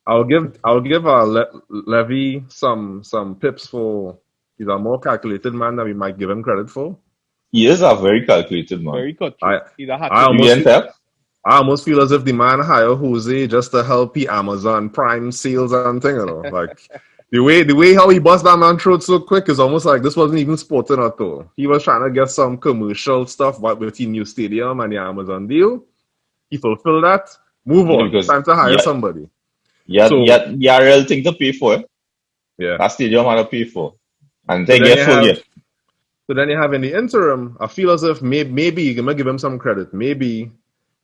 I'll give Levy some pips for, he's a more calculated man than we might give him credit for. He is a very calculated man. Very cutthroat. He's a I hacker. You get that? I almost feel as if the man hired Jose just to help the Amazon Prime sales and thing, Like the way how he bust that man throat so quick is almost like this wasn't even sporting at all. He was trying to get some commercial stuff with the new stadium and the Amazon deal. He fulfilled that. Move on. Because Time to hire somebody. Yeah, So- yeah, real thing to pay for. Yeah. That stadium had to pay for. And So they then get you full have- yet. So then you have in the interim, I feel as if maybe you're gonna give him some credit. Maybe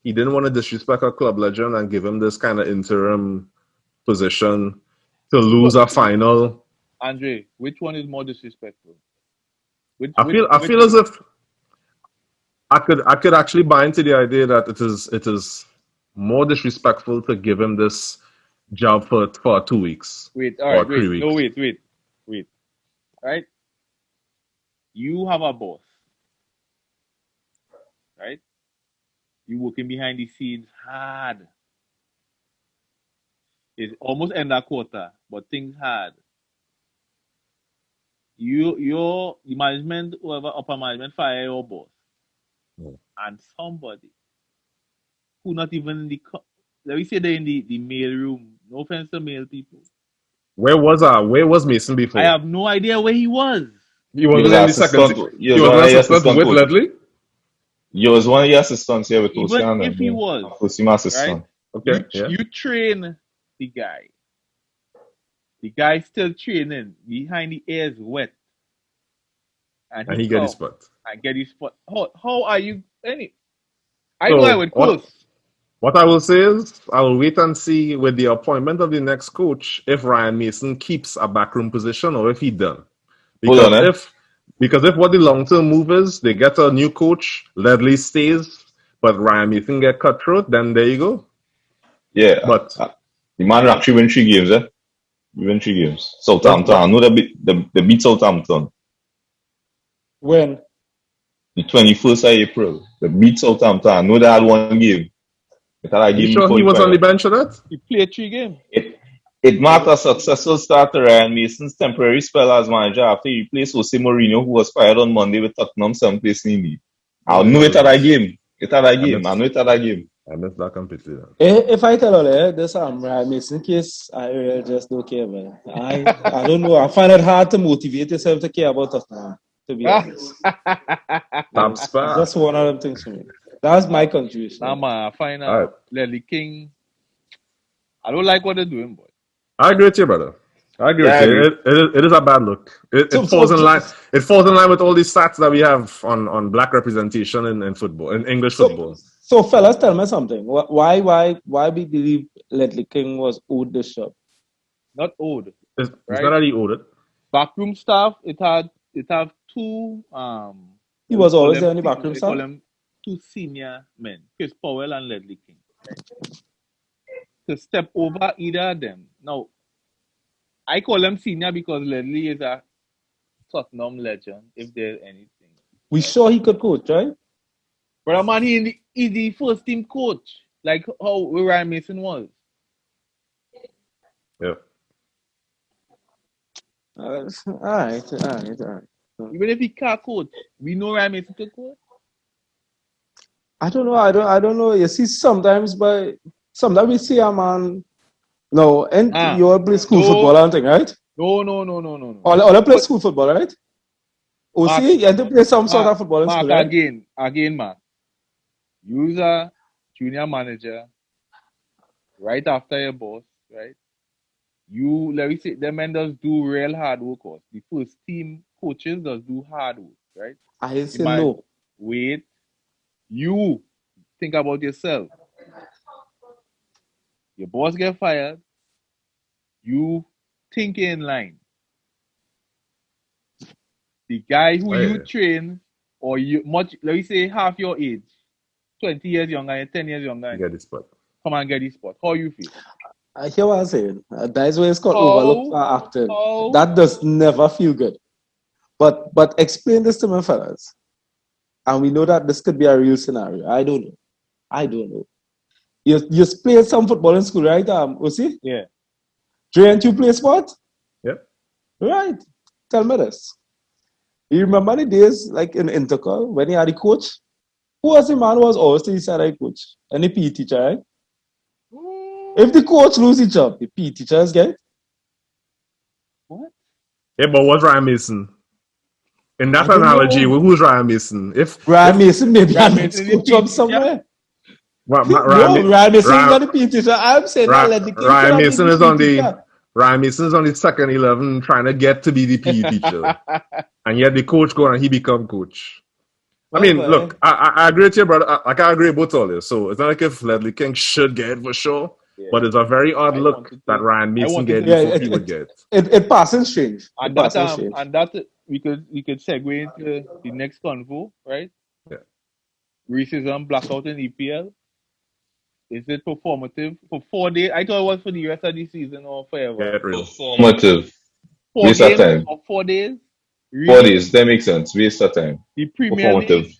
he didn't want to disrespect a club legend and give him this kind of interim position to lose a final. Andre, which one is more disrespectful? I feel as if I could actually buy into the idea that it is more disrespectful to give him this job for 2 weeks. Wait, all or right, 3 weeks. No, wait. Right? You have a boss. Right? You working behind the scenes hard. It's almost end of quarter, but things hard. The management, whoever upper management, fire your boss. And somebody who not even in the let me say they're in the mail room. No offense to male people. Where was Mason before? I have no idea where he was. He wasn't in the second. He was one an of the assistant with coach. Ledley. He was one of the assistants here with Even Ocean. if he was, First team assistant. right? Okay. Yeah. You train the guy. The guy still training behind the ears wet. And he get his spot. I get his spot. How are you? I So, know I would close. What I will say is, I will wait and see with the appointment of the next coach if Ryan Mason keeps a backroom position or if he done. Because if what the long-term move is, they get a new coach, Ledley stays, but Ryan Mason get cutthroat, then there you go. Yeah, but the man actually win 3 games. He win 3 games. Southampton. I know they beat Southampton. When? The 21st of April. They beat Southampton. I know they had 1 game. You sure he was on the bench for that? He played 3 games. It marked a successful start to Ryan Mason's temporary spell as manager after he replaced Jose Mourinho, who was fired on Monday with Tottenham someplace in the league. I know it at that game. I know it at that game. I missed that completely. If I tell you this Ryan Mason case, I really just don't care, man. I don't know. I find it hard to motivate yourself to care about Tottenham, to be honest. That's one of them things for me. That's my contribution. Nah, man, I find out Ledley King. I don't like what they're doing, boy. I agree with you, brother. I agree with you. It is a bad look. It falls in line. It falls in line with all these stats that we have on black representation in football, in English football. So, fellas, tell me something. Why we believe Ledley King was owed this job? Not owed. It's not that he owed it. Backroom staff. It have 2. He was always there in the backroom staff. Call them 2 senior men, Chris Powell and Ledley King. Right? To step over either of them. Now, I call them senior because Ledley is a Tottenham legend, if there's anything. We sure he could coach, right? But man, he's the first team coach, like how Ryan Mason was. Yeah. All right. Even if he can't coach, we know Ryan Mason could coach. I don't know. You see, sometimes we see a man. No, and you all play school football and thing, right? No. All play school football, right? See, you have to play some sort of football in school, right? Again, Mark. You're a junior manager right after your boss, right? Let me say, the men does do real hard work. The first team coaches does do hard work, right? I say no. Wait. You think about yourself. Your boss get fired. You think in line. The guy who you train, or let me say half your age, 20 years younger and 10 years younger. Get this spot. Come and get this spot. How you feel? I hear what I'm saying. That is why it's called overlooked for acting. That does never feel good. But explain this to my fellas. And we know that this could be a real scenario. I don't know. You played some football in school, right, Osi? Yeah. Didn't you play sport? Yeah. Right. Tell me this. You remember the days like in Intercol when he had a coach? Who was the man who was always the side coach? And the PE teacher, right? If the coach lose his job, the PE teachers get. What? Yeah, but what's Ryan Mason? In that I don't analogy, know. who's Ryan Mason? Ryan Mason maybe Ryan had Mason a is the coach job PE somewhere. Ryan Ryan Mason is not the PE teacher. I'm saying that let the kid Ryan be Mason the is PE on the teacher. Ryan Mason is on the second 11 trying to get to be the PE teacher. And yet the coach go and he become coach. I mean, Okay. look, I agree with you, brother. I agree with all this. So it's not like if Ledley King should get it for sure, Yeah. but it's a very odd I look wanted that to- Ryan I Mason wanted get to- before he would get. It passing strange. And It passing that strange. and that we could segue into the next convo, right? Yeah. Racism, blackout in EPL. Is it performative for 4 days? I thought it was for the rest of the season or forever. Get real. Performative. 4 Waste of games time. or 4 days? Really? 4 days, that makes sense. Waste of time. The Premier League. Performative.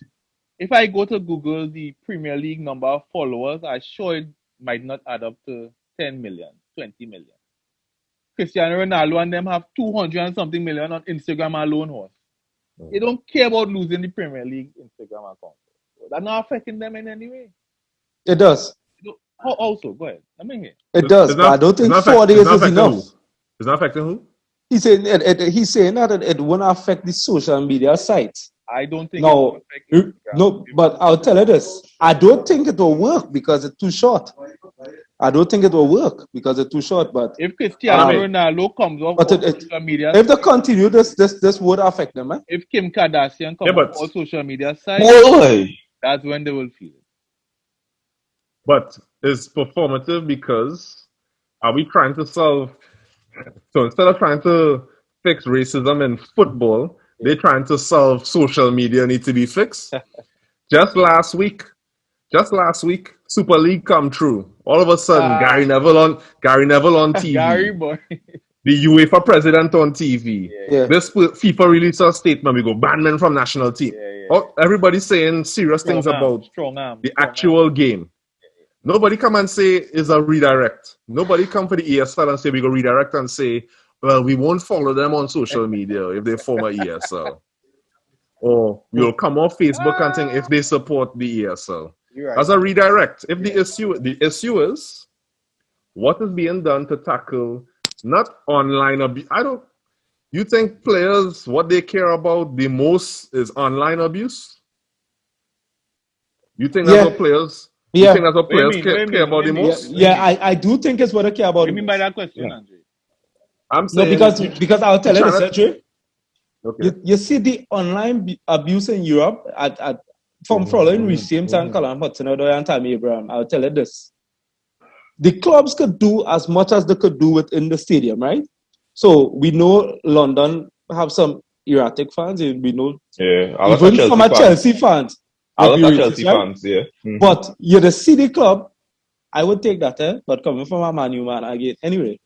If I go to Google the Premier League number of followers, I'm sure it might not add up to 10 million, 20 million. Cristiano Ronaldo and them have 200 and something million on Instagram alone. Horse. They don't care about losing the Premier League Instagram account. So that's not affecting them in any way. It does. Also, go ahead. Let me hear. It does. But I don't think 4 days is enough. It's not affecting who? He's saying that it won't affect the social media sites. I don't think No, it will affect Instagram. no, but I'll tell you this. I don't think it will work because it's too short. I don't think it will work because it's too short. But If Cristiano mean, Ronaldo comes off but all it- social media, if they continue this would affect them, eh? if Kim Kardashian comes Yeah, but- off all social media sites, Boy! that's when they will feel it. But it's performative because are we trying to solve? So instead of trying to fix racism in football, they're trying to solve social media need to be fixed. Just last week, Super League come true. All of a sudden, Gary Neville on TV. Gary boy. The UEFA president on TV. Yeah. This FIFA released a statement. We go ban men from national team. Yeah. Oh, everybody's saying serious things about strong arm. the actual game. Nobody come and say is a redirect. Nobody come for the ESL and say we go redirect and say, well, we won't follow them on social media if they former ESL. Or we'll come off Facebook and think if they support the ESL. You're right. As a redirect. If the issue is what is being done to tackle not online abuse. You think players what they care about the most is online abuse? You think that's Yeah. what players Yeah. you think that's what What do you players mean? care about the Yeah, most? I do think it's what I care about. What do you mean by that question, Yeah. Andre? I'm No, saying because I'll tell you trying this, to- actually. okay. You see the online abuse in Europe from following Rich James and Callum Hudson-Odoi and Tammy Abraham. I'll tell you this. The clubs could do as much as they could do within the stadium, right? So we know London have some erratic fans. We know Yeah, a lot of even some are Chelsea fans. A would lot be of racist, Chelsea right? fans, yeah. Mhm. But you're the city club. I would take that, but coming from a Man U man again. Anyway,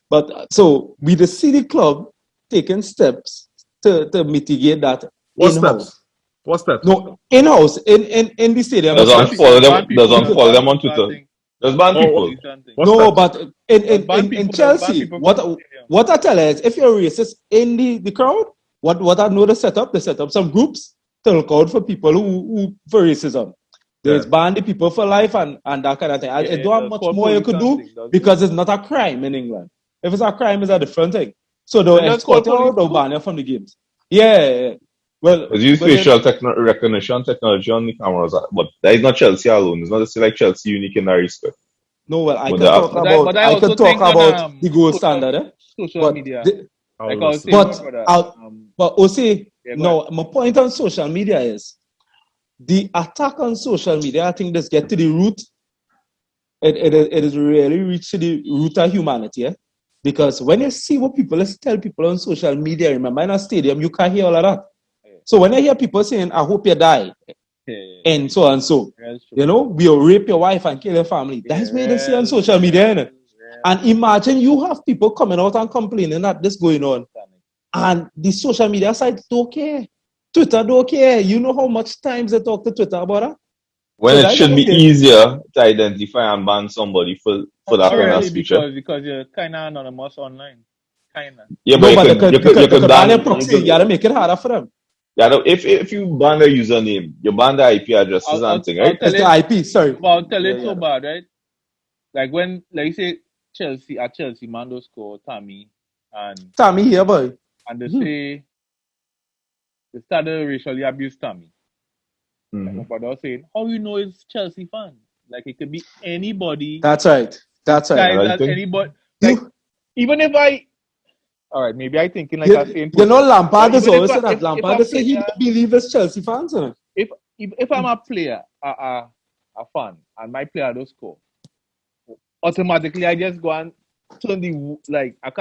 but so we the city club taking steps to mitigate that What in-house. steps? What steps? No, in-house, in the stadium. Doesn't follow them. Ban Doesn't people, follow them ban on people, Twitter. Just ban people. What No, steps? but in Ban people, ban Chelsea, people from the stadium. what I tell you is, if you're racist in the crowd, what I know they set up some groups to look out for people who for racism. There's ban the people for life and that kind of thing. I Yeah, don't have that's much called more you police could do something, doesn't because it's not a crime in England. If it's a crime, it's a different thing. So they'll Then that's escort called you out, they'll police ban you from the games. Yeah. Well, There's use but then- facial recognition technology on the cameras, but that is not Chelsea alone. It's not just like Chelsea unique in that respect. No, well, I But could the- talk But about I I also could talk think on, about the gold social- standard, eh? Social But media. I'll Like I was listen. saying, But brother, I'll- But Ose, Yeah, go no, my point on social media is the attack on social media. I think this get to the root. It is really reach to the root of humanity, eh? Because when you see what people tell people on social media, remember in a stadium, you can't hear all of that. So when I hear people saying, "I hope you die," and so and so, you know, we'll rape your wife and kill your family. That's what they say on social media, innit? And imagine you have people coming out and complaining that this going on. And the social media sites don't care. Twitter don't care. You know how much times they talk to Twitter about that? When So it that should be is- easier to identify and ban somebody for that Not kind of really, speech. eh? because you're kind of anonymous online. Kind of. Yeah, No, but you could ban their ban. proxy. You gotta make it harder for them. Yeah, if you ban the username, you ban the IP addresses and thing, I'll right? tell It's the it. IP, sorry. But I'll tell Yeah, it so bad, right? Like when, like you say, Chelsea, Mando score Tammy, and Tommy here, boy. they say they started racially abuse Tammy. Mhm. Like, but I was saying, how you know it's Chelsea fan? Like it could be anybody. That's right. That's right. Guys, Another that thing? anybody. Like You, even if I, all right, maybe I thinking like I say in you know, football. Lampard But is even always say that. if Lampard a say he player, don't believe it's Chelsea fans. You know? if I'm a player, a fan, and my player does score, automatically I just go and turn the like I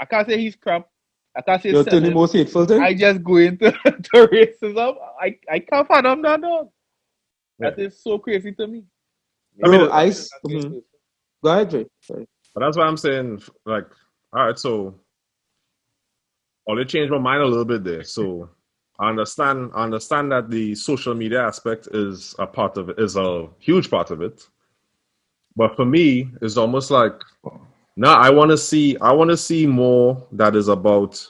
can't say he's crap. I can't say You're sell doing the him. most hateful thing. I just go into to racism. I can't fathom that, dog. That is so crazy to me. I mean, Bro, Maybe that's the same mhm. person. Go ahead, Dre. Sorry. but that's why I'm saying, like, all right, so Ollie changed my mind a little bit there. So I understand that the social media aspect is a part of it, is a huge part of it. But for me, it's almost like now I want to see more that is about.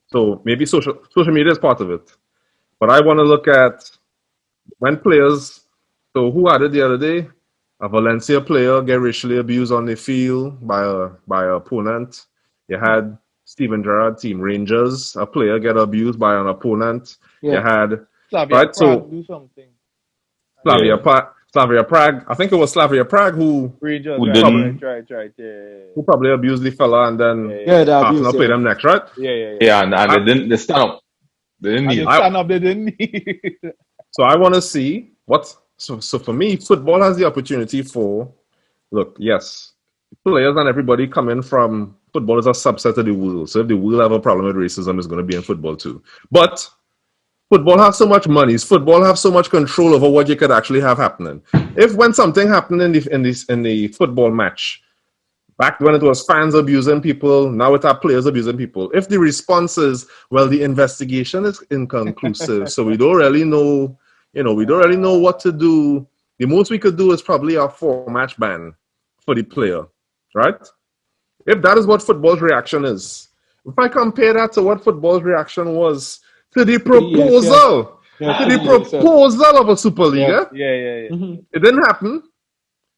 So maybe social media is part of it, but I want to look at when players. So who had it the other day? A Valencia player get racially abused on the field by an opponent. You had Steven Gerrard, Team Rangers, a player get abused by an opponent. You Yeah. had Slavia right. Prague So do something. Slavia Prague. I think it was Slavia Prague Rangers, Who right. didn't? Yeah. who probably abused the fella, and then Yeah, the abuse. Arsenal played Yeah. them next, right? Yeah. Yeah, and I, they didn't. They stand up. They didn't And kneel. they stand up, they didn't need. so I want to see what. So for me, football has the opportunity for. Look, yes, players and everybody coming from football is a subset of the world. So if the world have a problem with racism, it's going to be in football too. But football have so much money. Football have so much control over what you could actually have happening. If when something happened in the football match, back when it was fans abusing people, now it are players abusing people. If the response is, well, the investigation is inconclusive, so we don't really know, we don't really know what to do. The most we could do is probably a 4-match ban for the player, right? If that is what football's reaction is, if I compare that to what football's reaction was to the proposal, Yeah, to the proposal of a Super League, Yeah. it didn't happen.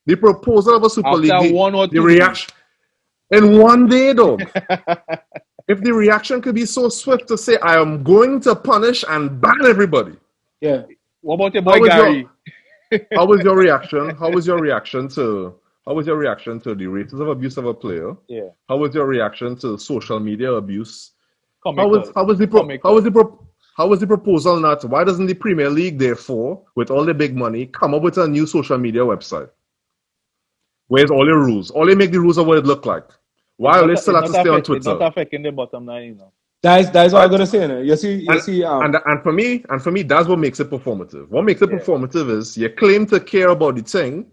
The proposal of a Super After League, 1 or 2 the reaction in one day, dog. If the reaction could be so swift to say, I am going to punish and ban everybody. Yeah. What about your boy Gary? How was your reaction? How was your reaction to the racism abuse of a player? Yeah. How was your reaction to social media abuse? Comical. How was the proposal not? Why doesn't the Premier League, therefore, with all the big money, come up with a new social media website? Where's all your rules? All they make the rules of what it look like. Why are they still have to stay on Twitter? It's not affecting the bottom line, you know. That's what I'm gonna say. You see. And for me, that's what makes it performative. What makes it performative is you claim to care about the thing,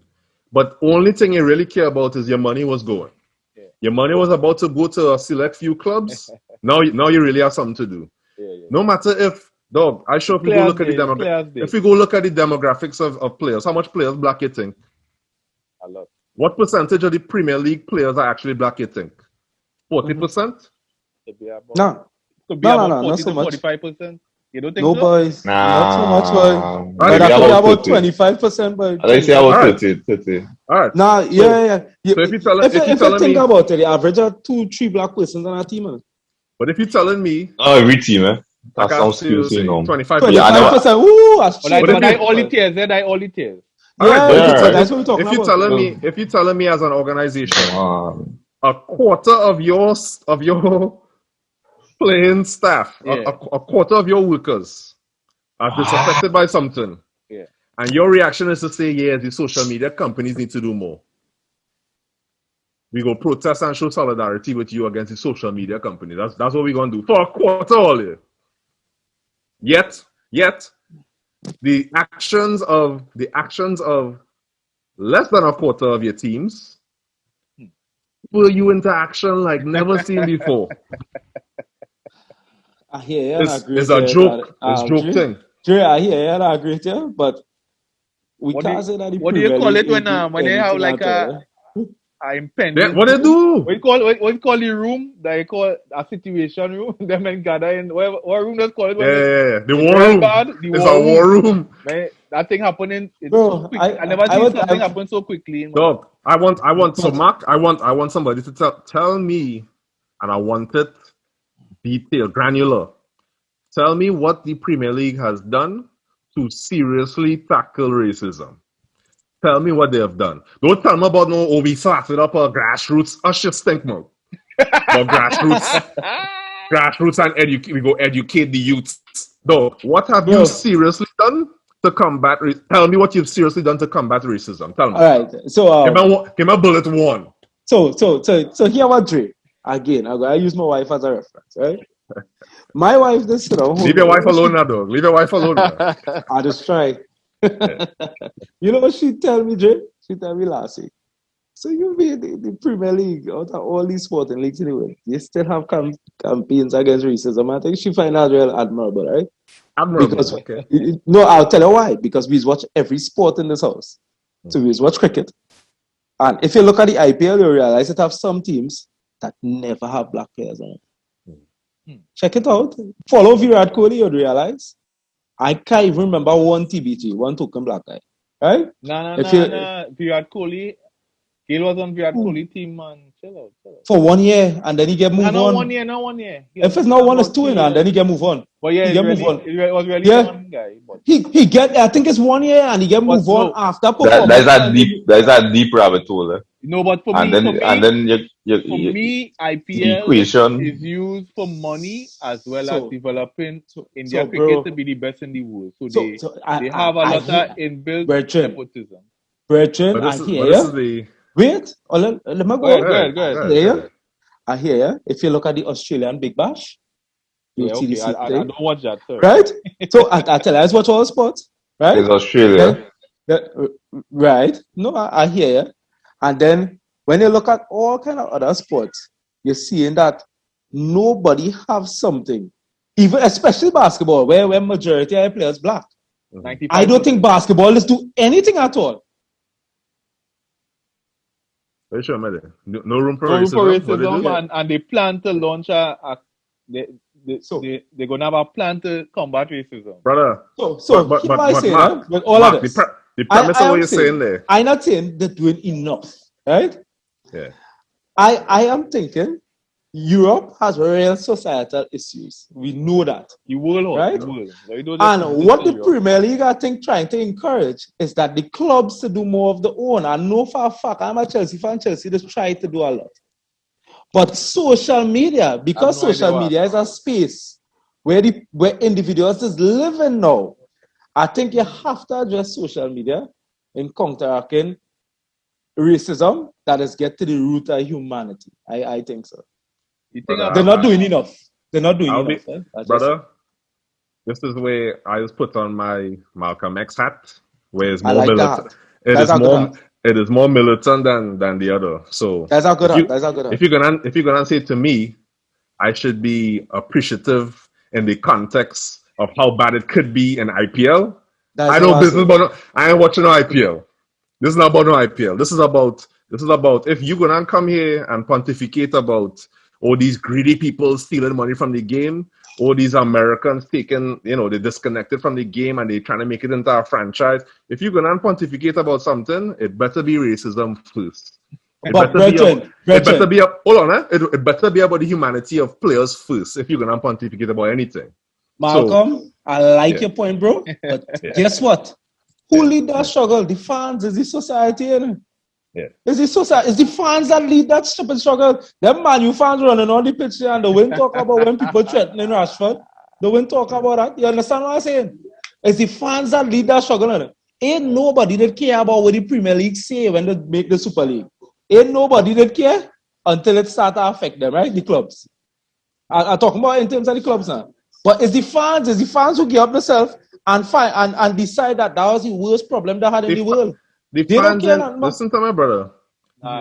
but only thing you really care about is your money was going. Yeah. Your money was about to go to a select few clubs. Now you really have something to do. Yeah. No matter if, dog, I sure if we go look at the demographics. If we go look at the demographics of players, how much players black you think? A lot. What percentage of the Premier League players are actually black you think? 40%? No. Could be about 40 to 45%. You don't think No, so? boys. Not so much, boy. But Maybe that could be about 30. 25%, boy. I say about Alright. 30. All right. Nah, yeah. So if you Think about it, the average are 2-3 black persons on our team, man. But if you're telling me, Oh, every team, eh? I That can sounds still cute, say you know. 25%. Yeah, I know. 25%. Ooh, that's But cheap. I only tears, I only tears. All right, Yeah, but that's what we're talking if you're about. telling me as an organization, Um, a quarter of your playing staff, a quarter of your workers are disaffected by something, and your reaction is to say, yeah, the social media companies need to do more. We go protest and show solidarity with you against the social media company. That's what we're gonna do for a quarter all year. Yet, the actions of less than a quarter of your teams pull you into action like never seen before. I hear you and I agree It's with a you. joke. I It's joke agree. thing. Dre, I hear you and I agree with you, but we What can't say that the what do you Premier call League it ain't do when they have anything like at all. a impending What they do? what you call the room that you call a situation room? Them men gather in what room does call it when Yeah. The it's war real room. bad? The It's war a war room. room. Man, that thing happening it's so Bro, quick. I never I seen would, something happen so quickly. Man. Dog, I want so but Mark, I want somebody to tell me, and I want it detailed, granular. Tell me what the Premier League has done to seriously tackle racism. Tell me what they have done. Don't tell me about no we started up a grassroots. Us just stink more. But grassroots and we go educate the youth. Dog, what have you bro, seriously done to combat? Tell me what you've seriously done to combat racism. Tell me. all right. So Give me bullet one. so here what Dre. Again, I use my wife as a reference, right? My wife this Leave your wife alone now, dog. Leave your wife alone now. I just try. Yeah. You know what she tell me, Dre? She tell me last week. So you mean the Premier League, out of all these sporting leagues in the world, you still have campaigns against racism. I think she find that real admirable, right? Admirable. Okay. No, I'll tell you why. Because we watch every sport in this house. So we watch cricket. And if you look at the IPL, you realize it have some teams that never have black players on it. Check it out. Follow Virat Kohli, you'd realize. I can't even remember one TBT, one token black guy. Right? Nah. Virat Kohli. Gale was on Virat Kohli team, man. Chill out. For 1 year, and then he get move on. Not 1 year, not 1 year. If it's not one, it's 2 years, and then he get move on. But yeah, he get move on. it was really one guy. But He get, I think it's 1 year, and he get move on after performance. That's a deep rabbit hole. No, but for And then me, IPL equation is used for money as well as developing India cricket bro, to be the best in the world. So they have a lot of inbuilt nepotism. Bertrand, I hear you. Wait, let me go. Go ahead. I hear you. If you look at the Australian Big Bash, you'll see the same thing. I don't watch that, sir. Right? So I tell you, I watch all sports. Right? It's Australia. Right. No, I hear you. And then when you look at all kind of other sports, you're seeing that nobody have something, even especially basketball, where majority of players black. I don't think basketball do anything at all. Are you sure, man? No room for racism. And they plan to launch they're gonna have a plan to combat racism, brother. So but I say that with all of this, the premise of what you're saying there. I'm not saying they're doing enough, right? Yeah. I am thinking Europe has real societal issues. We know that. You will, right? And what the Premier League, I think, trying to encourage is that the clubs to do more of the own. I know for a fact, I'm a Chelsea fan, Chelsea just try to do a lot. But social media, because social media is a space where individuals is living now, I think you have to address social media in counteracting racism that is get to the root of humanity. I think so. They're not doing enough. They're not doing enough. Brother, this is the way I just put on my Malcolm X hat, where it's more militant. It is more militant than the other. So that's a good hat. If you're gonna say to me, I should be appreciative in the context of how bad it could be in IPL. I know business, but I ain't watching no IPL. This is not about no IPL. This is about if you're gonna come here and pontificate about all these greedy people stealing money from the game, all these Americans taking, they disconnected from the game and they're trying to make it into a franchise. If you're going to pontificate about something, it better be racism first. It better be about the humanity of players first if you're going to pontificate about anything. Malcolm, I like your point, bro. But guess what? Who lead that struggle? The fans, is the society, Yeah. It's the fans that lead that stupid struggle. Them Man U fans running on the pitch and they won't talk about when people threatening Rashford. They won't talk about that. You understand what I'm saying? It's the fans that lead that struggle. Ain't nobody that care about what the Premier League say when they make the Super League. Ain't nobody that care until it start to affect them, right? The clubs. I'm talking about in terms of the clubs now. But it's the fans who give up themselves and decide that was the worst problem they had in the world. The fans listen to my brother.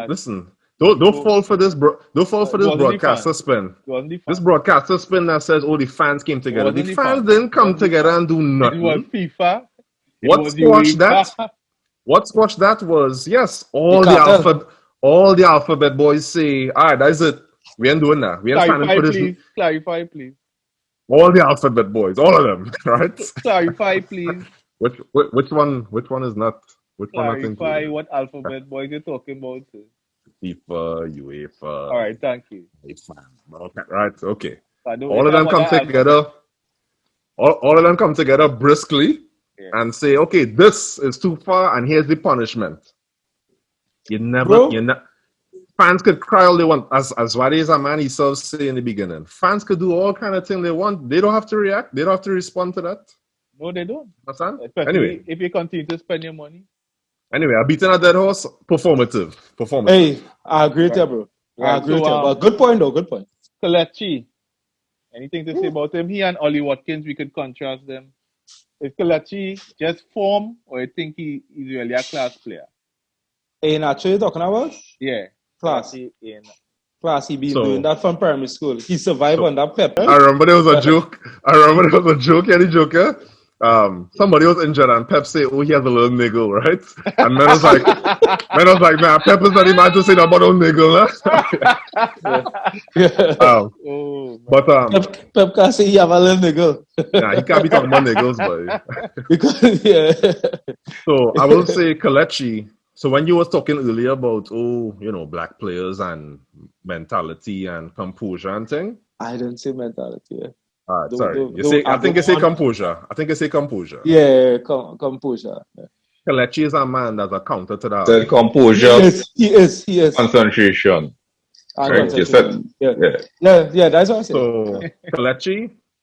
Listen. Don't fall for this don't fall for It this wasn't the broadcaster fans. spin. It wasn't the This fans. broadcaster spin that says, oh, the fans came together. wasn't The the fans fans. didn't It come wasn't the together fans. and do It was nothing. FIFA. It What was squashed that? UEFA. What squashed that was, yes, cartel. all the alphabet boys say, all right, that's it. We ain't doing that. We ain't standing Clarify, for this. please. Clarify, please. All the alphabet boys, all of them, right? Clarify, please. Which one is not? Which one not Clarify included? what alphabet boys you're talking about, sir. FIFA, UEFA. All right, thank you. Okay, right, okay. I don't All of them come together. All of them come together briskly and say, okay, this is too far, and here's the punishment. Fans could cry all they want. As Wadi is a man, he serves say in the beginning. Fans could do all kind of things they want. They don't have to react. They don't have to respond to that. No, they don't. Understand? Especially Anyway. if you continue to spend your money. Anyway, I beaten a dead horse. Performative. Hey, I agree with you, bro. I agree with you. But good point, though. Good point. Kelechi, anything to say about him? He and Ollie Watkins, we could contrast them. Is Kelechi just form, or you think he's really a class player? Iheanacho you're talking about? Yeah. Class. Class, he been doing that from primary school. He survived on that pep. I remember there was a joke. Any joker? Somebody was injured and Pep said, oh, he has a little niggle, right? And man was like, nah, Pep is not the man to say that about no niggle, huh? Pep can't say he have a little niggle. Nah, he can't be talking about niggles, boy. Because, yeah. So I will say Kelechi. So when you was talking earlier about, black players and mentality and composure and thing. I didn't say mentality, yeah. Sorry. I think you say composure. Yeah, composure. Yeah. Kelechi is a man that's a counter to that. Said composure. He is. Concentration. Right? You said, yeah, that's what I said. So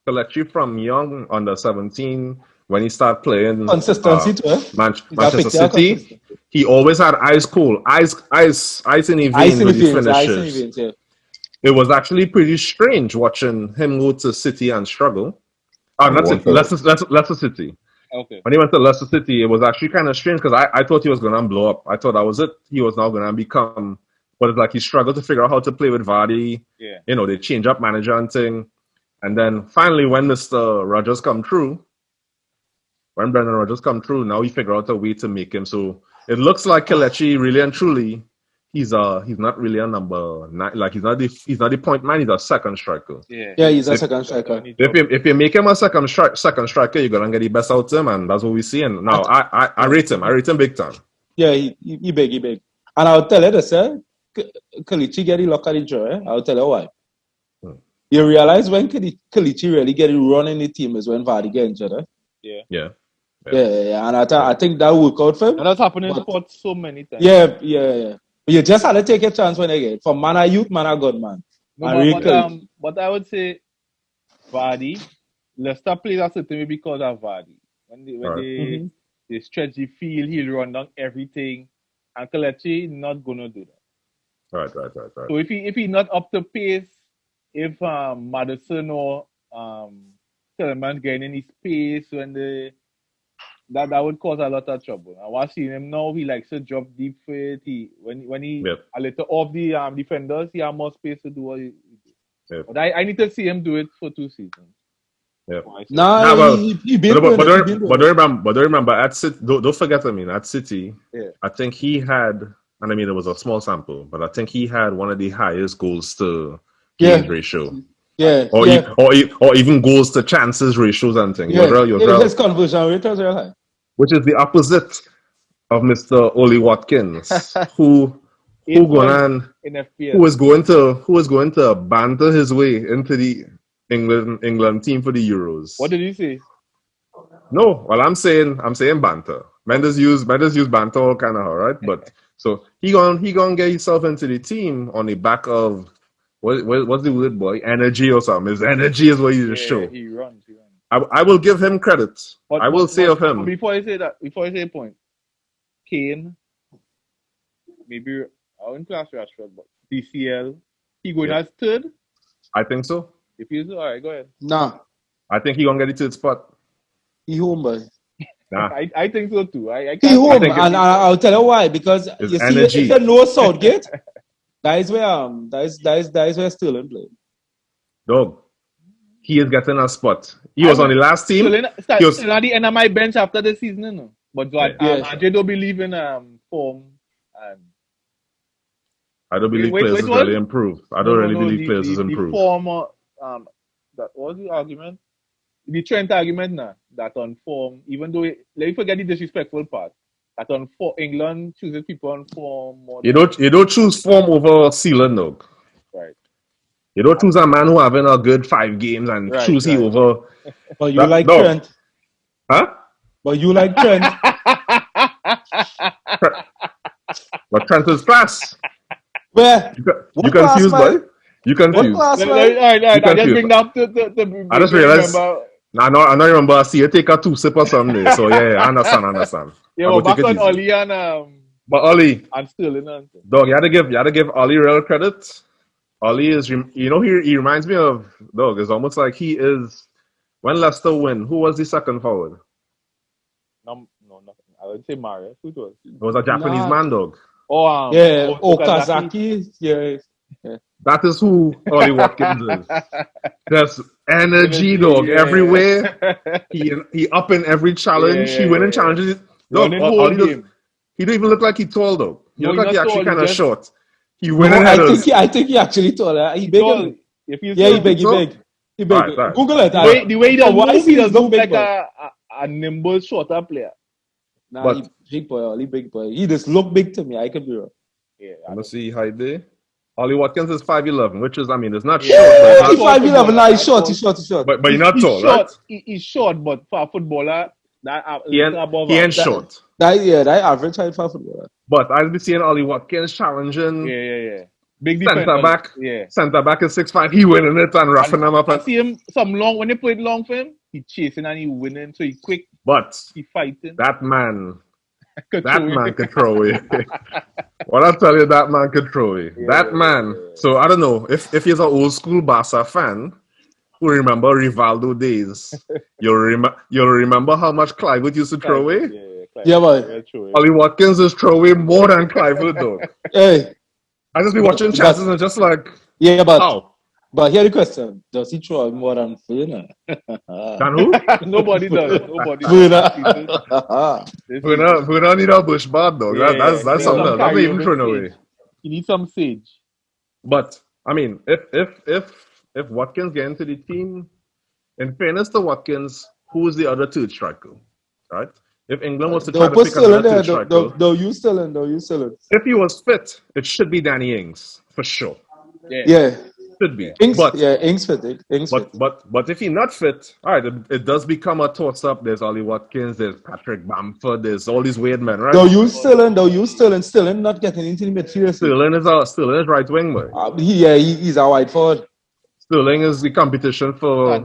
Kelechi from young, under 17, when he started playing consistency too, Manchester City, he always had ice cold, ice in the veins when he finishes. Yeah. It was actually pretty strange watching him go to City and struggle. Leicester City. Okay. When he went to Leicester City, it was actually kind of strange because I thought he was going to blow up. I thought that was it. He was now going to become, but it's like he struggled to figure out how to play with Vardy. Yeah. They change up manager and thing. And then finally, when Mr. Rodgers come through, when Brendan Rodgers come through, now he figure out a way to make him. So it looks like Kelechi really and truly, he's not really a number 9. Like he's not the point man. He's a second striker. Yeah, he's a second striker. If you make him a second striker, you're gonna get the best out of him, and that's what we see. And now I rate him. I rate him big time. Yeah, he big. And I'll tell you this, Kelechi get the luck of the draw. I'll tell you why. You realize when Kelechi really get it running the team is when Vardy get injured. Yeah. And I think that will work out for him. And that's happened in sports so many times. Yeah. You just had to take a chance when you get it. For man of youth, man of God, man. No, but I would say Vardy, Leicester plays a certain way because of Vardy. When they stretch the field, he'll run down everything. And Kelechi not gonna do that. Right. So if he not up to pace, if Madison or Tottenham getting any space when that would cause a lot of trouble. I was seeing him now. He likes to drop deep for it. When he a little off the defenders, he has more space to do what he do. Yep. But I need to see him do it for 2 seasons. Yeah. But don't remember at City. Don't forget. At City, I think he had, and it was a small sample, but I think he had one of the highest goals to games ratio. Or even goals to chances ratios and things. His conversion rate was real high. Which is the opposite of Mr. Ollie Watkins, who is going to banter his way into the England team for the Euros. What did you say? No, well I'm saying banter. Mendes use banter all kind of right, but so he gonna get himself into the team on the back of what's the word, boy? Energy or something. His energy is what he just show. He runs. I will give him credit. I will say of him. Before I say a point, Kane, maybe I wouldn't class Rashford, but DCL, he going as third? I think so. If you so, all right, go ahead. Nah. I think he gonna get the third spot. He home, boy. Nah. I think so too. He home, and I'll tell you why. Because you see, if you know Southgate, That is where Sterling played. Dog, he is getting a spot. He was on the last team. Still He was, at the end of my bench after the season, you know. But Yeah. I don't believe in form and I don't believe Wait, players is what? really improved. I don't really believe players is the improved. form that was the argument. The Trent argument now that on form, even though let me forget the disrespectful part, that on form England chooses people on form more You than don't choose form over ceiling, dog. right. You don't choose a man who having a good 5 games and Right, choose he right. over. But you like no. Trent. Huh? But you like Trent. But Trent is class. Where? You confused, boy. You What confused. class, All man? right. I just confused. bring that to I just realized. remember. I don't remember. I see you take a 2 sip or something. So yeah, I understand. Yeah, I well, go take back it on easy. Ollie But Ollie, and Sterling and dog, you had to give Ollie real credit. Ollie is, he reminds me of, dog. It's almost like he is. When Leicester win, who was the second forward? no, nothing. I would say Mario. Who it was? It was a Japanese man, dog. Oh, Yeah, Okazaki. Yeah. That is who Ollie Watkins is. There's energy, dog, yeah. everywhere. He up in every challenge. He winning challenges. Dog, Running whole Ollie does. game. He don't even look like he tall, though. He No, look he like he not actually tall, he kind of just- short. He No, winning headers. I think he actually told her. He big. Tall. Him. If you Yeah, he saw- big. so? He big. Right. Google it. the way he does From what I move, see, he does look look big like boy. a nimble, shorter player. Nah, But- he big boy. Only big boy. He just look big to me. I could be wrong. Yeah, Let me see height there. Ollie Watkins is 5'11", which is, I mean, it's not Yeah. short, but, He's it's not, 5'11". Nah, he's Footballer, short. He's short. but you're not he's tall, short. right? He's short, but for a footballer, that He ain't above. short. That average height for footballer. But I'll be seeing Ollie Watkins challenging Yeah. Big centre defender. back. Yeah. Centre back is 6'5". He winning it and roughing them up. I see him some long when they play it long for him. He chasing and he winning, so he quick. But He fighting. that man Could could throw away. What I tell you, that man could throw away. That man. So I don't know if he's an old school Barca fan who remember Rivaldo days. You'll remember how much Clive used to throw away. Yeah, but Ollie Watkins is throw away more than Clive though. hey, I just be watching chances and just like, yeah, but how? But here the question: does he throw more than Funa? Can who? Nobody does. Funa need a bush bar, dog. Yeah, That's some something else. That's not even carryover thrown sage. away. You need some sage. But I mean, if Watkins get into the team, in fairness to Watkins, who is the other third striker, right? If England was to try They'll to put pick still in another there. third striker, They'll use still in. if he was fit, it should be Danny Ings for sure. Yeah. Should be. Ings But fit. Ings fit. but if he's not fit, all right, it does become a toss up. There's Ollie Watkins, there's Patrick Bamford, there's all these weird men, right? They'll use still in. Still in not getting into the midfield. Sterling is right wing, boy. He's a wide forward. Sterling is the competition for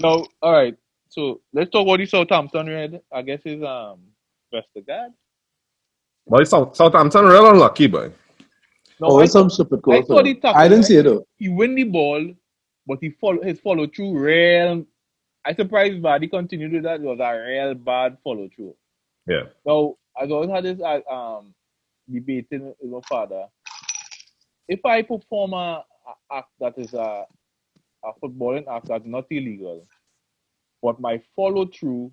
No, all right. So let's talk about the Southampton red. I guess is Vestergaard. Well, Southampton real unlucky, boy. No, I some stupid I call. saw the tackle. I didn't see it though. He win the ball, but his follow through real. I surprised Vardy continued with that. It was a real bad follow through. Yeah. Now I always had this debating with my father. If I perform a act that is a footballing act that's not illegal, but my follow through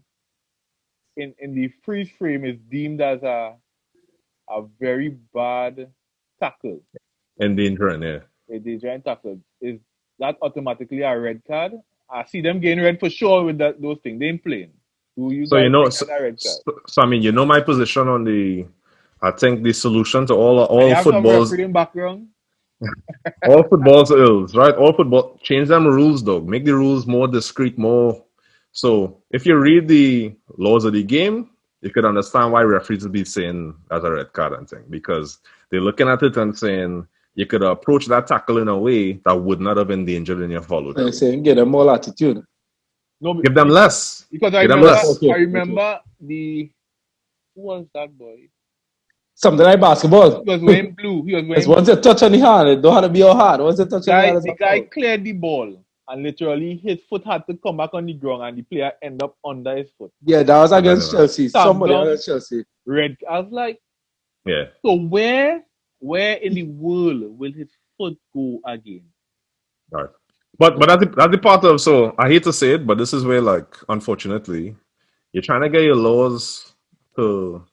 in the freeze frame is deemed as a very bad tackle. Endangering, yeah. A giant tackle. Is that automatically a red card? I see them getting red for sure with those things. They ain't playing. So you know, so I mean, you know my position on I think the solution to all footballs, background. all footballs ills, right? All football, change them rules, though. Make the rules more discreet, more. So if you read the laws of the game, you could understand why referees would be saying as a red card and thing, because they're looking at it and saying you could approach that tackle in a way that would not have endangered in your follow. They're saying give them more latitude. No, give them less. Because I remember who was that boy? Something like basketball. He was wearing blue. Once you touch on the hand, it don't have to be your hand. Once you touch on the hand, the guy cleared the ball and literally his foot had to come back on the ground and the player end up under his foot. Yeah, that was against Chelsea. Somebody against Chelsea. Red. I was like, yeah. So where Where in the world will his foot go again? Right. But that's the part of, so I hate to say it, but this is where, like, unfortunately, you're trying to get your laws to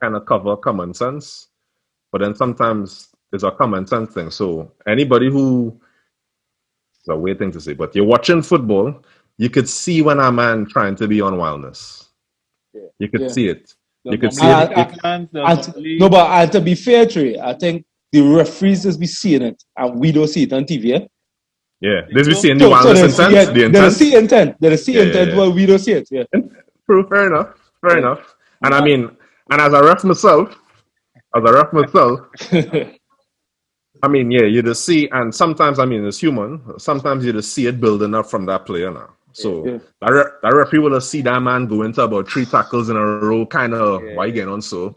kind of cover common sense, but then sometimes it's a common sense thing. So anybody who, it's a weird thing to say, but you're watching football, you could see when a man trying to be on wildness. Yeah. You could Yeah. see it. There's You could see normally it. Catalans, there's And, normally no, but to be fair, Trey, I think the referees just be seeing it, and we don't see it on TV. Yeah? Yeah. This we seeing the So wildness there's, intent, yeah, the there's a intent. see intent. There's a see Yeah, yeah, intent, yeah. but we don't see it. Yeah. True, fair enough. Fair Yeah. enough. And I mean, and as a ref myself, I mean, yeah, you just see, and sometimes, I mean, it's human. Sometimes you just see it building up from that player now. So Yeah. that referee will just see that man go into about 3 tackles in a row, kind of, Yeah. why you getting on so?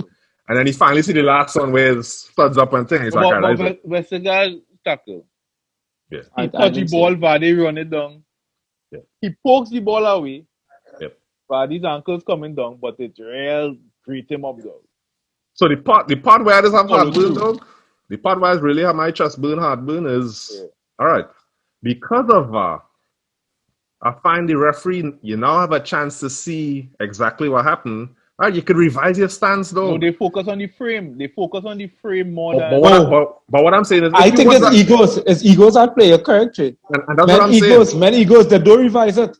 And then he finally see the last one where it studs up and thing. He's like, but right, Westergaard tackle. yeah, He I touch the think ball, so. Vardy run it down. Yeah. He pokes the ball away. Yep. Vardy's ankle's coming down, but it's real greet him up though. So the part where I just have Follow heartburn, through. dog, the part where I really have my chest heartburn is, Yeah. all right, because of VAR, I find the referee, you now have a chance to see exactly what happened. All right, you could revise your stance, No, though. they focus on the frame. They focus on the frame more But, than but what I'm saying is, I if you think watch it's that, egos. It's egos at play. You're correct, Trey. and that's what I'm saying, Men egos that don't revise it.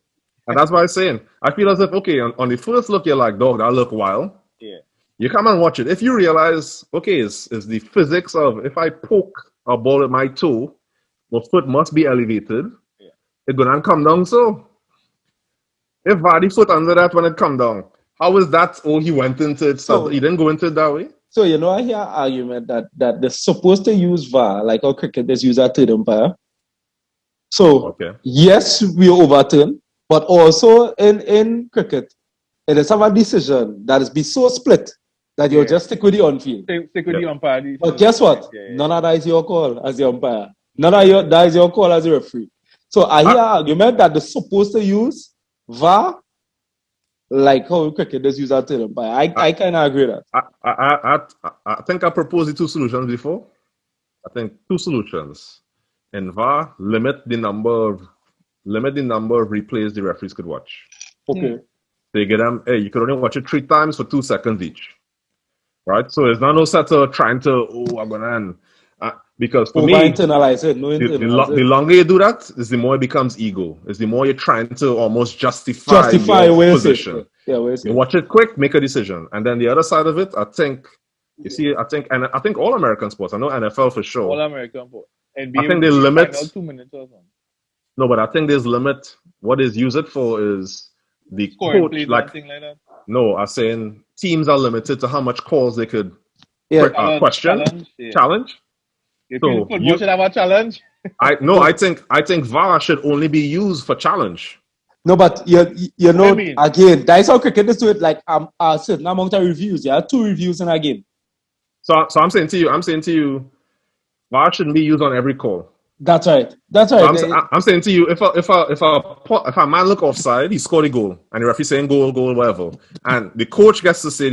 and that's what I'm saying. I feel as if, okay, on the first look, you're like, dog, that look wild. yeah. You come and watch it. If you realize, okay, it's the physics of if I poke a ball with my toe, my foot must be elevated. Yeah. It's gonna come down. So if Vardy foot under that when it come down, how is that? Oh, he went into it. So he didn't go into it that way. So I hear argument that they're supposed to use VAR like how cricket is used at third umpire. So Okay. yes, we overturn, but also in cricket, it is have a decision that is be so split that you'll just stick with the on-field. Stick with the umpire. But guess what? Yeah. None of that is your call as the umpire. None of that is your call as a referee. So I hear argument that they're supposed to use VAR like how cricket is used at third umpire. I kind of agree with that. I think I proposed the two solutions before. I think two solutions. In VAR, limit the number of replays the referees could watch. Okay. So you get them, hey, you could only watch it 3 times for 2 seconds each. Right? So it's not no set of trying to, I'm going to end. Because for me, internalize it. the longer you do that, is the more it becomes ego. Is the more you're trying to almost justify your position. Yeah, you watch it quick, make a decision. And then the other side of it, I think all American sports, I know NFL for sure. All American sports. I think they limit 2 minutes or something. No, but I think there's limit. What is used it for is the Scoring coach. like that. No, I'm saying teams are limited to how much calls they could question, challenge. You think football should have a challenge? I think VAR should only be used for challenge. No, but you know, again, that's how cricket is do it. Like a certain amount of reviews. Yeah, 2 reviews in a game. So I'm saying to you, VAR shouldn't be used on every call. That's right. So I'm saying to you, if a man look offside, he scored a goal, and the referee saying goal, whatever, and the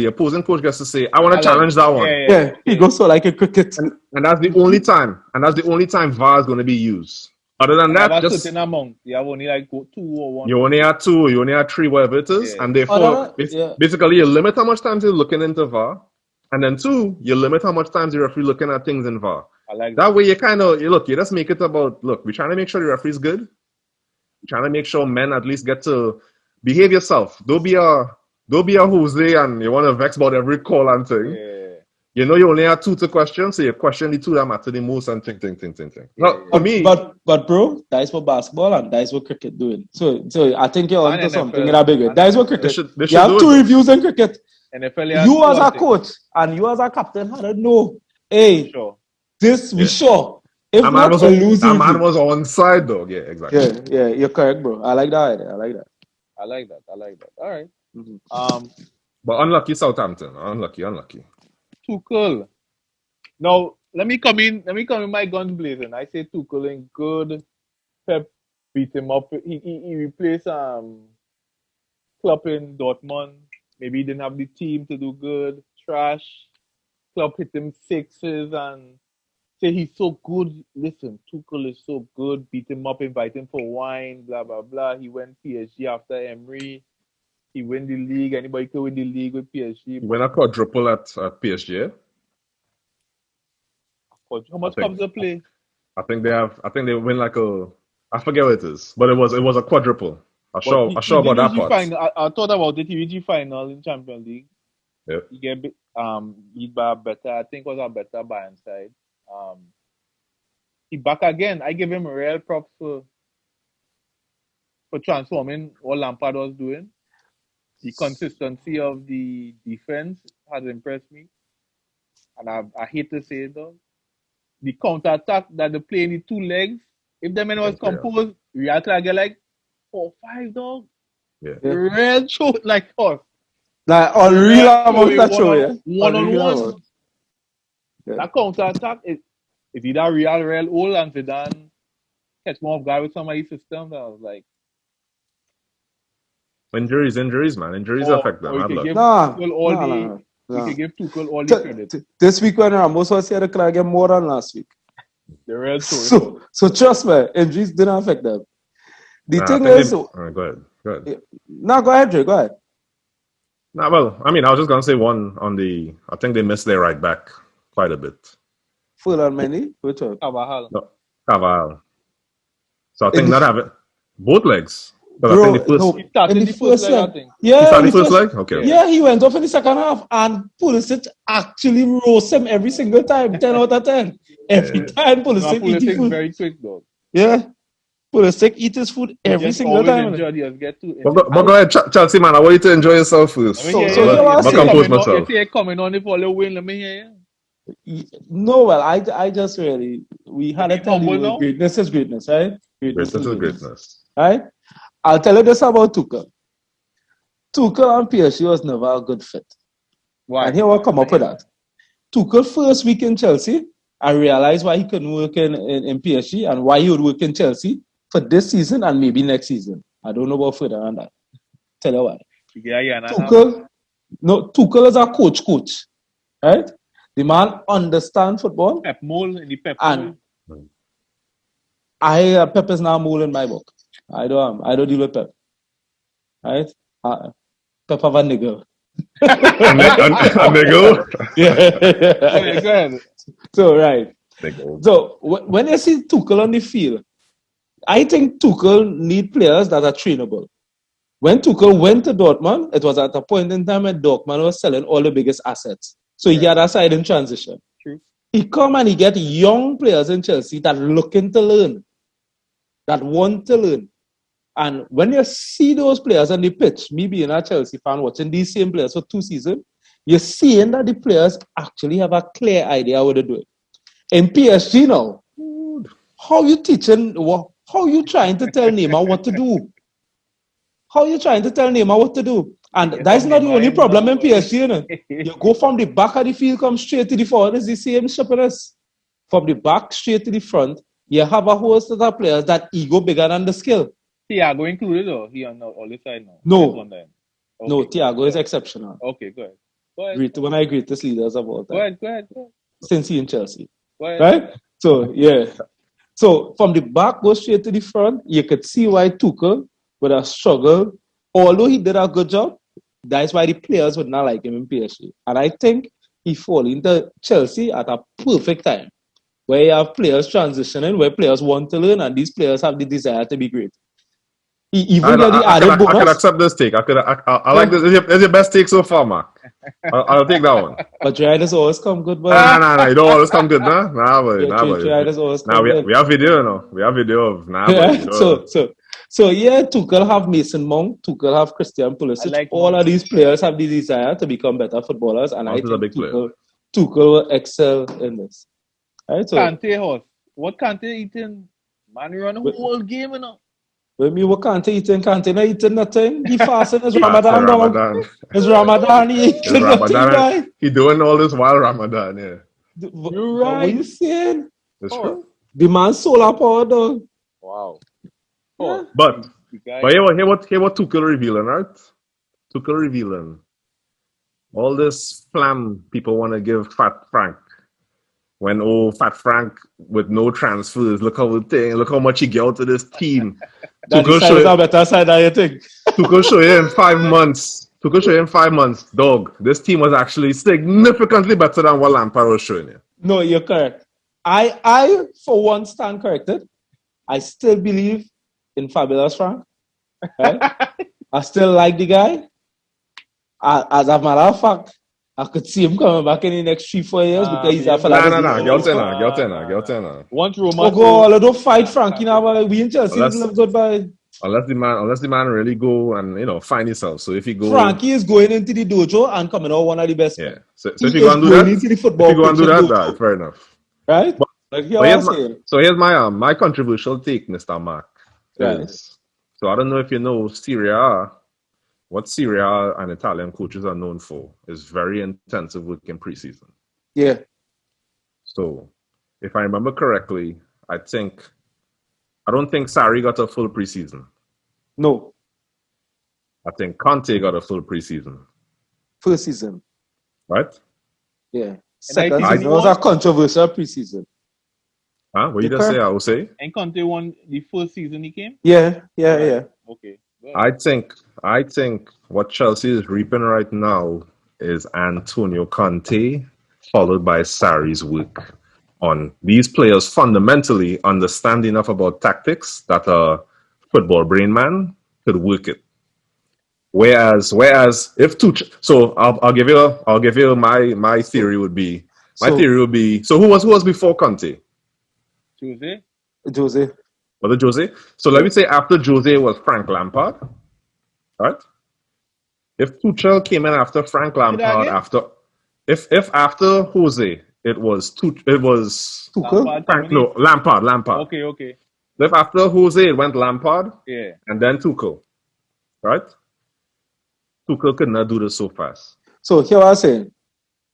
opposing coach gets to say, I want to challenge that one. Yeah, he goes so like a cricket, and that's the only time. And that's the only time VAR is going to be used. Other than that, just certain amount. You have only like 2 or 1. You only have 2, you only have 3, whatever it is, and therefore, basically, you limit how much time you're looking into VAR, and then 2, you limit how much time the referee looking at things in VAR. I like that way, you just make it about, we're trying to make sure the referee's good. We're trying to make sure men at least get to behave yourself. Don't be a Jose and you want to vex about every call and thing. Yeah. You know you only have 2 to question, so you question the 2 that matter the most and thing. For me, but bro, that is what basketball and that is what cricket doing. So I think you're onto something in a big way. That is what cricket. You have 2 reviews in cricket. NFL, you as a coach and you as a captain, I don't know. Hey, this we sure. If that not, we'll lose. That man was on side though. Yeah, exactly. Yeah, you're correct, bro. I like that idea. I like that. All right. Mm-hmm. But unlucky Southampton. Unlucky. Tuchel. Now let me come in my guns blazing. I say Tuchel in good. Pep beat him up. He replaced Klopp in Dortmund. Maybe he didn't have the team to do good. Trash. club hit him sixes and say he's so good. Listen, Tuchel is so good. Beat him up, invite him for wine, blah blah blah. He went PSG after Emery. He win the league. Anybody could win the league with PSG. When I quadruple at PSG, How much I think- comes to play? I think they win like I forget what it is, but it was a quadruple. I'm sure about that part. I thought about it. He reached final in Champions League. Yep. He get beat by a better. I think it was a better Bayern side. He back again. I give him real props for transforming what Lampard was doing. The consistency of the defense has impressed me, and I hate to say it though. The counter attack that they play in the two legs. If the man was composed, Real could get like 4-5 dog. Yeah. Real show like us. Like unreal amount of show, yeah. One-on-one. Yeah. That counter attack is either real old and Zidane catch more of guy with somebody's system. That was like Injuries, man. Injuries affect them. or you I'd could love. give Nah, Tuchel all nah, the nah, you nah. could give Tuchel all the credit. This week when Ramos was here, the club get more than last week. The real story. So trust me, injuries didn't affect them. The Nah, thing I think is, go ahead. no, go ahead, Dre, go ahead. Nah, well, I mean, I was just gonna say one on the. I think they missed their right back quite a bit. Full on many, which one? Carvajal. No, Carvajal. So I think In the- not having both legs. But I Bro, think the first. no, He started in the first leg, I leg. think. Yeah, He started in the first leg? Okay. Yeah, he went off in the second half and Pulisic actually roast him every single time, 10 out of 10. Every time Pulisic eat his Pulisic food. very quick though. Yeah, Pulisic eat his food every Just single always time. injured. He has get to But go ahead, Chelsea man. I want you to enjoy yourself first. So you know what I'm saying? compose myself. You see it coming on it for a little win. Let me hear you. No, well, I just really, we had to Okay, tell you humble now? greatness is greatness, right? Greatness is greatness. Right? I'll tell you this about Tuchel. Tuchel and PSG was never a good fit. Why? And here we'll come up with that. Tuchel first week in Chelsea, I realized why he couldn't work in PSG and why he would work in Chelsea for this season and maybe next season. I don't know about further than that. Tell you why. Yeah, Tuchel is a coach, right? The man understands football. Pep mold in the Pep And mold. Pep is not mole in my book. I don't deal with Pep. Right? Pep have a nigger. A nigga. Yeah. Go ahead. So, right. Nigga. So, when you see Tuchel on the field, I think Tuchel need players that are trainable. When Tuchel went to Dortmund, it was at a point in time when Dortmund was selling all the biggest assets. So he had a side in transition. True. He come and he get young players in Chelsea that looking to learn, that want to learn. And when you see those players on the pitch, me being a Chelsea fan watching these same players for 2 seasons, you're seeing that the players actually have a clear idea what to do. In PSG now, how you teaching, how you trying to tell Neymar what to do? How you trying to tell Neymar what to do? And that's not the only problem in PSG. You know? You go from the back of the field, come straight to the front, it's the same shippiness. From the back straight to the front, you have a host of players that ego bigger than the skill. Thiago included or he on the side now? No. Okay. No, Thiago is exceptional. Okay, go ahead. One of the greatest leaders of all time. Go ahead. Since he in Chelsea. Go ahead. Right? So, yeah. So, from the back, go straight to the front, you could see why Tuchel would have struggled. Although he did a good job, that's why the players would not like him in PSG. And I think he fall into Chelsea at a perfect time, where you have players transitioning, where players want to learn, and these players have the desire to be great. He even got the added bonus. I can accept this take. I like this. It's your best take so far, Mark. I'll take that one. But Triadis always come good, boy. Nah. You don't always come good, nah? Triadis always come good. We have video, no? We have video of So yeah, Tuchel have Mason Mount, Tuchel have Christian Pulisic. Like all of these players have the desire to become better footballers, and I think Tuchel will excel in this. Right, so, Conte horse. What Conte eating? Man, you run the whole game, you know. When me what Conte eating? Conte not eating nothing. He fasting. It's Ramadan, dog. It's Ramadan. He eating nothing, guy. He doing all this while Ramadan, yeah. You're right. What you saying? That's true. The man's solar power, dog. Wow. Yeah. But here what Tuchel revealing, right? Tuchel revealing. all this flam people want to give Fat Frank. When Fat Frank with no transfers, look how much he get out of this team. That Tuchel side is a better side than you think. Tuchel show you in 5 months. Tuchel show you in 5 months, dog. This team was actually significantly better than what Lampard was showing you. No, you're correct. I for one stand corrected. I still believe in Fabulous Frank. Right? I still like the guy. As a matter of fact, I could see him coming back in the next 3-4 years because he's a fella. Nah. Once Roma. Oh God, don't fight Frankie now, but we in Chelsea live good by. Unless the man really go and find himself. So if he go, Frankie is going into the dojo and coming out one of the best. Yeah. Men. So if you go and do that, into the football if you go and do that, fair enough. Right? But, like here's my controversial take, Mr. Mark. Right. So I don't know if you know Serie A. What Serie A and Italian coaches are known for is very intensive work in preseason. Yeah. So, if I remember correctly, I don't think Sarri got a full preseason. No. I think Conte got a full preseason. First season. Right? Yeah. Second season was a controversial preseason. Huh? What you just say? I will say. And Conte won the first season he came? Yeah. Okay. Well, I think what Chelsea is reaping right now is Antonio Conte, followed by Sarri's work on these players fundamentally understand enough about tactics that a football brain man could work it. Whereas if Tuchel, so I'll give you my theory would be so who was before Conte? Jose. Was it Jose? So let me say after Jose was Frank Lampard, right? If Tuchel came in after Frank Lampard, if after Jose it was Tuchel? Lampard. Okay. If after Jose it went Lampard, yeah, and then Tuchel, right? Tuchel could not do this so fast. So here I saying.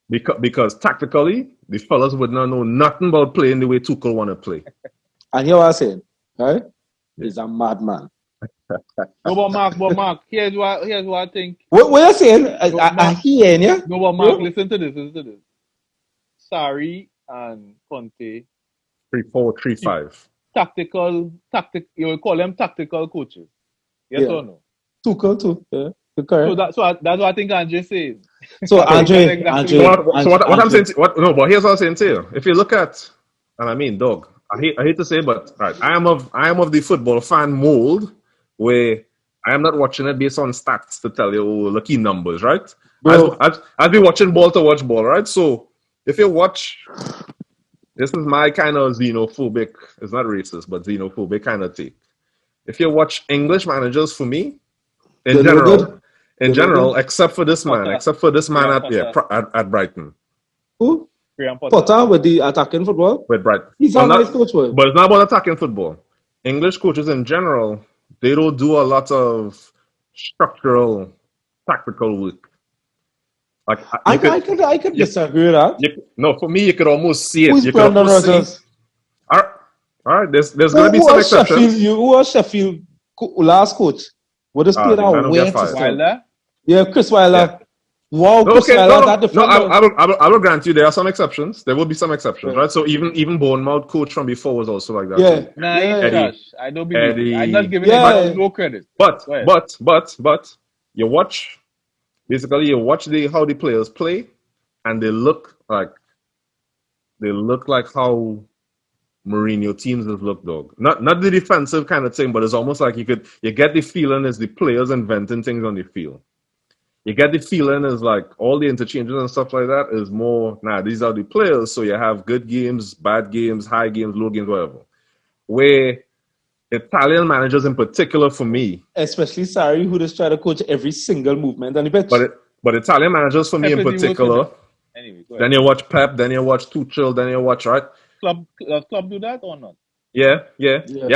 Because tactically, the fellas would not know nothing about playing the way Tuchel want to play. And here I saying, right? He's a madman. No, but Mark, here's what I think. What you saying? I hear you. No, but Mark, listen to this. Sarri and Conte. 3-4-3-5. Tactical. You will call them tactical coaches. Yes or no? Tuchel too. Yeah. Correct. So that's what I think Andre's saying. So Andre. What I'm saying. But here's what I'm saying to you. If you look at, and I mean, dog. I hate to say, but right, I am of the football fan mold where I am not watching it based on stats to tell you lucky numbers, right? I'll be watching ball to watch ball, right? So if you watch, this is my kind of xenophobic, it's not racist, but xenophobic kind of take. If you watch English managers, for me, in general, except for this man at Brighton. Who? Potter with the attacking football? With Brighton. He's a nice coach. But it's not about attacking football. English coaches in general, they don't do a lot of structural, tactical work. Like I could disagree with that. For me, you could almost see it. Who's Brendan Rodgers? All right. There's going to be some exceptions. Who was Sheffield last coach? What does play that way? Wilder? Yeah, Chris Wilder. Yeah. Wow, Chris Wilder. I will grant you there are some exceptions. There will be some exceptions, right? So even Bournemouth coach from before was also like that. Yeah. Nah, I don't believe it. I'm not giving him no credit. But you watch how the players play, and they look like how Mourinho teams have looked, dog. Not the defensive kind of thing, but it's almost like you get the feeling as the players inventing things on the field. You get the feeling as like all the interchanges and stuff like that is more, these are the players, so you have good games, bad games, high games, low games, whatever. Where Italian managers in particular, for me, especially Sarri, who just try to coach every single movement on the pitch. But Italian managers for me in particular, then you watch Pep, then you watch Tuchel, then you watch, right? Club do that or not? Yeah. You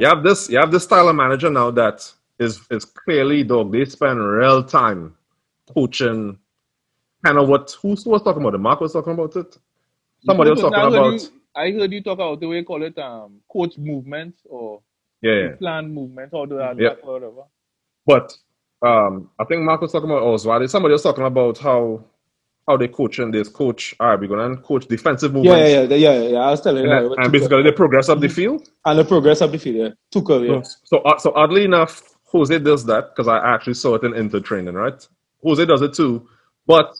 have this style of manager now that is clearly, dog, they spend real time coaching kind of who was talking about it? Mark was talking about it? Somebody was talking about... I heard you talk about the way you call it coach movements or plan movements or whatever. But I think Mark was talking about Oswald. Somebody was talking about how they coach and this coach. All right, we're gonna coach defensive movements. Yeah. I was telling you. And, and basically the progress of the field. And the progress of the field, yeah. Tuchel, yeah. So oddly enough, Jose does that because I actually saw it in Inter training, right? Jose does it too, but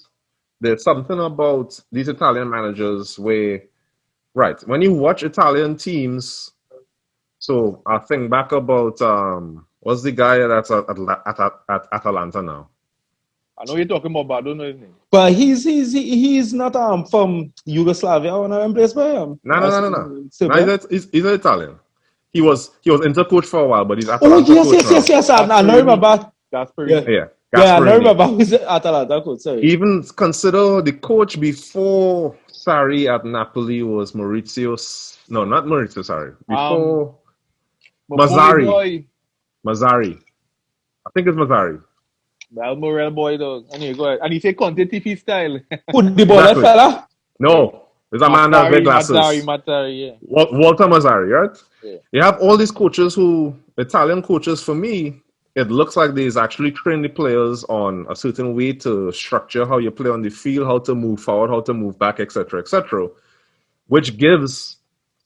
there's something about these Italian managers where, right, when you watch Italian teams, so I think back about what's the guy that's at Atalanta now? I know you're talking about, but I don't know his name. But he's not from Yugoslavia or not embraced by him. No. He's an Italian. He was Inter coach for a while, but he's Atalanta coach. Yes. I know about Gasperini. Yeah, I know about who's Atalanta coach. Sorry. Even consider the coach before Sarri at Napoli was Maurizio. No, not Maurizio. Sorry, before Mazzari. Mazzari. I think it's Mazzari. Well, Morel boy though. Anyway, go ahead. And he say Conte TV style. Who the ball that fella? No, there's a man that wear glasses. Mazzari, yeah. Walter Mazzari, right? Yeah. You have all these coaches Italian coaches, for me, it looks like they's actually train the players on a certain way to structure how you play on the field, how to move forward, how to move back, etc., which gives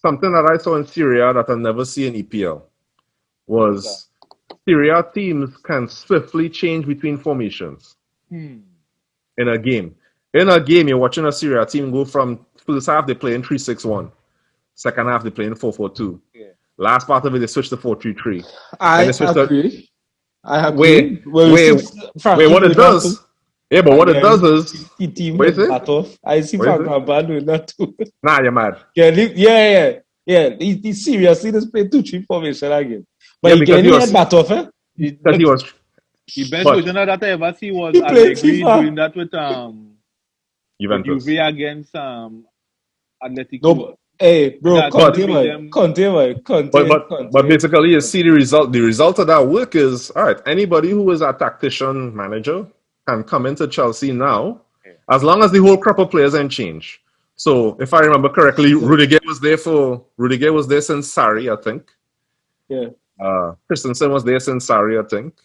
something that I saw in Syria that I never see in EPL was Syria teams can swiftly change between formations in a game. In a game, you're watching a Syria team go from first half, they play in 3-6-1. Second half, they play in 4-4-2. Yeah. Last part of it, they switch to 4-3-3. I agree. Wait, what it does? Yeah, but what it does is... I see Frank Bad doing that too. Nah, you're mad. Yeah. He seriously just played 2-3 formation again. But he had bat off, eh? Because he was... The best version of that I ever see was Allegri doing that with Juventus. Juve against Atletico. No, hey, bro, Conte. But basically, you see the result. The result of that work is, all right, anybody who is a tactician manager can come into Chelsea now, as long as the whole crop of players ain't change. So, if I remember correctly, Rudiger was there since Sarri, I think. Yeah. Christensen was there since Sarri, I think.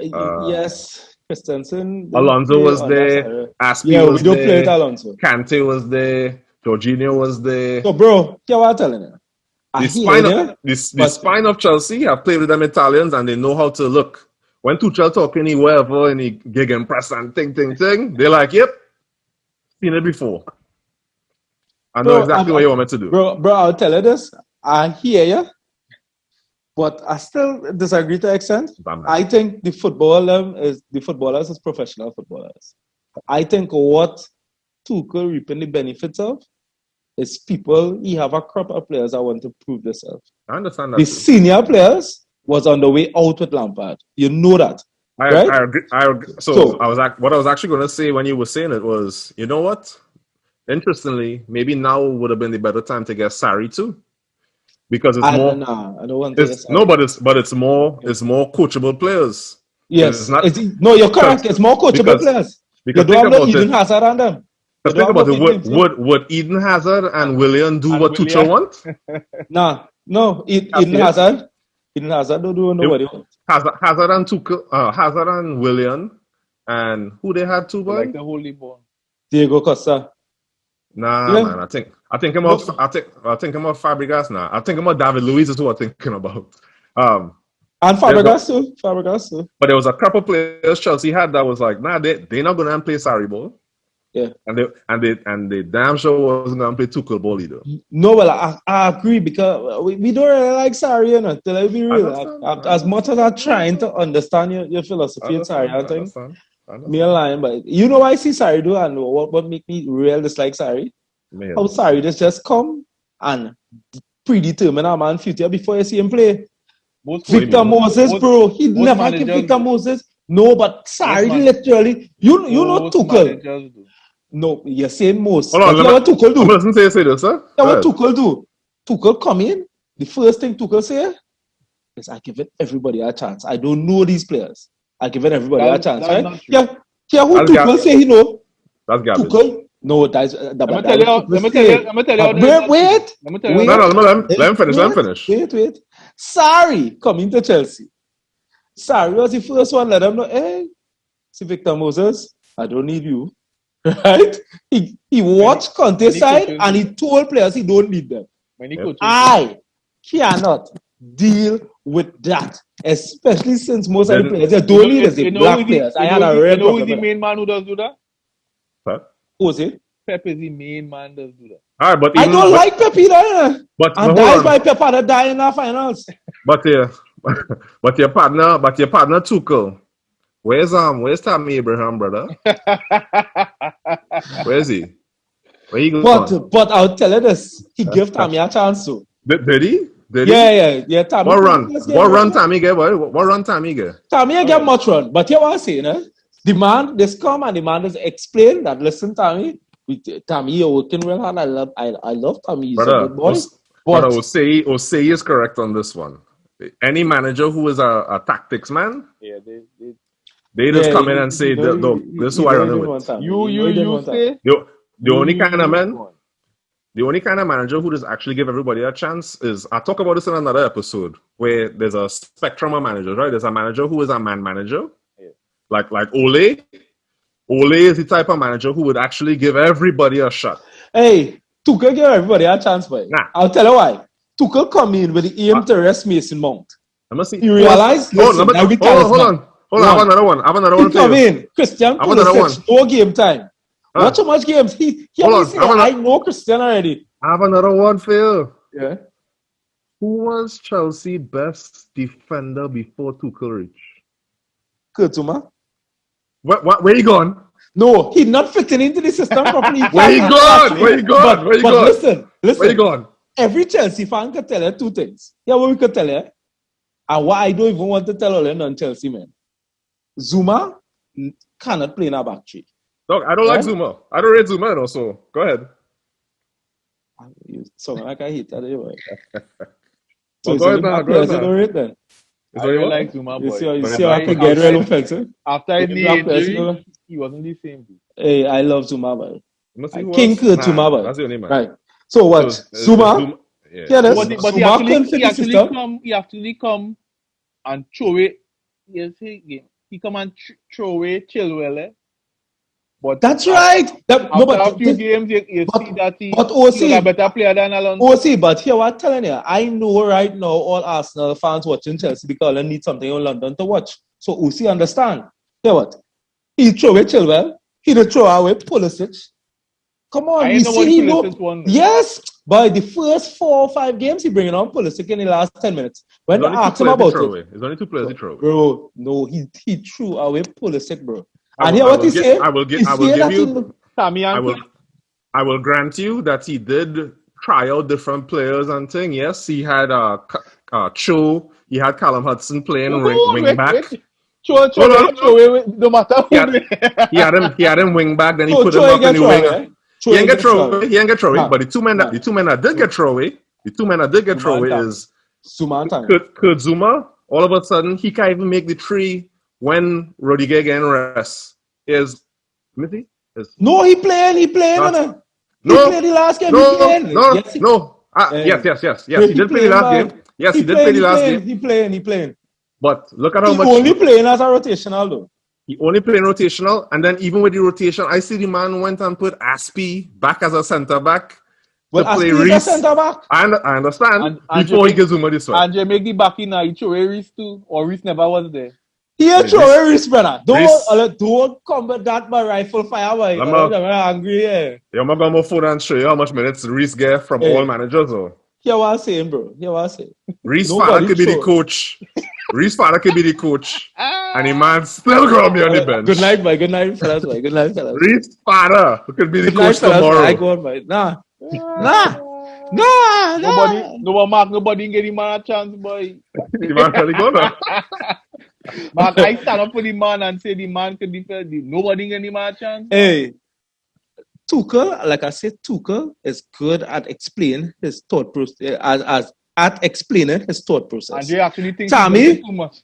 Yes, Christensen. Alonso was there. Aspi was we don't there. play with Alonso. Kante was there. Jorginho was there. So, bro, hear what I'm telling you. The spine of Chelsea have played with them Italians and they know how to look. When Tuchel talking wherever and he gegenpress and ting, they're like, yep, seen it before. I know exactly what you want me to do. Bro, I'll tell you this. I hear you. But I still disagree to an extent. I think the footballers is professional footballers. I think what Tuchel reaping the benefits of is people, he have a crop of players that want to prove themselves. I understand that. The senior players was on the way out with Lampard. You know that. Right? I agree. So what I was actually going to say when you were saying it was, you know what? Interestingly, maybe now would have been the better time to get Sarri too. Because it's I don't want to. But it's more coachable players. Yes, you're correct. It's more coachable players. Because you don't have Eden Hazard on them. Think about it. Would Eden Hazard and Willian do what Tuchel want? No. Eden Hazard don't do nobody want. Hazard and Tuchel, Hazard and Willian, and who they had two boys? Like the holy ball. Diego Costa. Man. I think I'm about Fabregas now. I think I'm about David Luiz is who I'm thinking about. And Fabregas too. But there was a couple players Chelsea had that was like, they're not gonna play Sarri ball. Yeah. And they damn sure wasn't gonna play Tuchel ball either. No, well, I agree because we don't really like Sarri, you know, to be real. As much as I'm trying to understand your philosophy of Sarri, I think. Me lying, but you know what I see Sarri do and what make me real dislike Sarri? How Sarri just come and predetermine a man's future before you see him play. Victor Moses, bro, he never give Victor Moses. No, but Sarri literally, you know Tuchel. No, you're saying most. Hold on, what Tuchel do? I'm listening to you say this, sir. What Tuchel do? Tuchel come in, the first thing Tuchel say is I give everybody a chance. I don't know these players. I give everybody a chance, right? Yeah, who Tuchel say he know? That's garbage. Tuchel? No, that's... Let me tell you. Wait. No, let him finish. Wait. Sorry, coming to Chelsea. Sorry was the first one. Let them know, hey, see Victor Moses, I don't need you. Right? He watched Conte's side and he told players he don't need them. Many coaches. I cannot deal with that. Especially since most of the players they don't need is the black players. I had a red problem. Who is the main man who does do that? Huh? Who is it? Pep is the main man does do that. All right, but I don't like Pep either. But and that's why Pep had to die in the finals. But your partner Tuchel. Where's Tammy Abraham, brother? Where is he? Where he going? But I'll tell you this: he gave Tammy a chance to. Did he? Yeah. Tammy. What run Tammy get? What run Tammy get? Tammy get much run, but here what I'm saying, the man just come and the man just explain that. Listen, Tammy, you're working real hard. I love Tammy. He's a good boy. But Osei is correct on this one. Any manager who is a tactics man, they just come in and say, "Look, this is who I run with." You say the only kind of man. The only kind of manager who does actually give everybody a chance is, I'll talk about this in another episode, where there's a spectrum of managers, right? There's a manager who is a man manager, like Ole. Ole is the type of manager who would actually give everybody a shot. Hey, Tuchel give everybody a chance, boy. Nah. I'll tell you why. Tuchel come in with the aim to rest Mason Mount. You realize? Hold on. I have another one. He come in. Christian Pulisic, no game time. Watch how much games. He say, I know Christian already. I have another one for you. Yeah. Who was Chelsea best defender before Tuchel reached? Kurtzuma. Where you going? No, he's not fitting into the system properly. Where you going? But listen. Where you going? Every Chelsea fan could tell you two things. Yeah, what we could tell you. And what I don't even want to tell all the non-Chelsea men. Zuma cannot play in a back three. Look, I don't like Zuma. I don't rate Zuma also. Go ahead. You sound like I hate that anyway. So go ahead now. Don't rate then. I don't like Zuma, boy. You see how I can get real offensive? After the injury, he wasn't the same. Hey, I love Zuma, boy. King Zuma, boy. That's your name, man. Right. So what? Zuma? Yeah, but he actually come and throw it. Yes, he come and throw away Chilwell. But that's right. After a few games, you see that he's a better player than Alonso. But here what I'm telling you, I know right now all Arsenal fans watching Chelsea because they need something in London to watch. So Uzi understand. Hear what? He throw away Chilwell. He did throw away Pulisic. Come on, he know. Yes, by the first 4 or 5 games, he bringing on Pulisic in the last 10 minutes. When they asked him about it, there's only 2 players he threw away. Bro, no, he threw away Pulisic, bro. And here what he said, I will grant you that he did try out different players and thing. Yes, he had Cho, he had Callum Hudson playing wing back. Cho, no matter who. He had him wing back, then he put him up in the wing. He ain't get throw away, but the two men that did get throw away, is Kurt Zuma. All of a sudden, he can't even make the 3 when Rodriguez again rests. No, he playing. He played the last game. Yes. He did play the last game. Yes, he did play the last game. He playing. But look at how much. He only playing as a rotational, though. He only playing rotational, and then even with the rotation, I see the man went and put Aspie back as a centre back. But Aspie is a centre back. I understand. Before he gives Zuma this one. And make the back in he throw Reece too, or Reece never was there. He throw Reece, brother. Don't come with that by rifle fire, boy. I'm angry, yeah. You're not going to phone and show you how much minutes Reece get from all managers, or? Hear what I'm saying, bro. Reece's father could be the coach. Reece's father could be the coach. And the man still going to be on the bench. Good night, boy. Good night, fellas, boy. Good night, fellas. Reece's father could be the coach tomorrow. I go on, boy. Nah. Nobody get the man a chance, boy. The man can go now. Man, I stand up for the man and say the man could defend. Nobody get the man a chance. Hey. Tuchel, like I said, Tuchel is good at explaining his thought process. At explaining his thought process. And they actually think too much.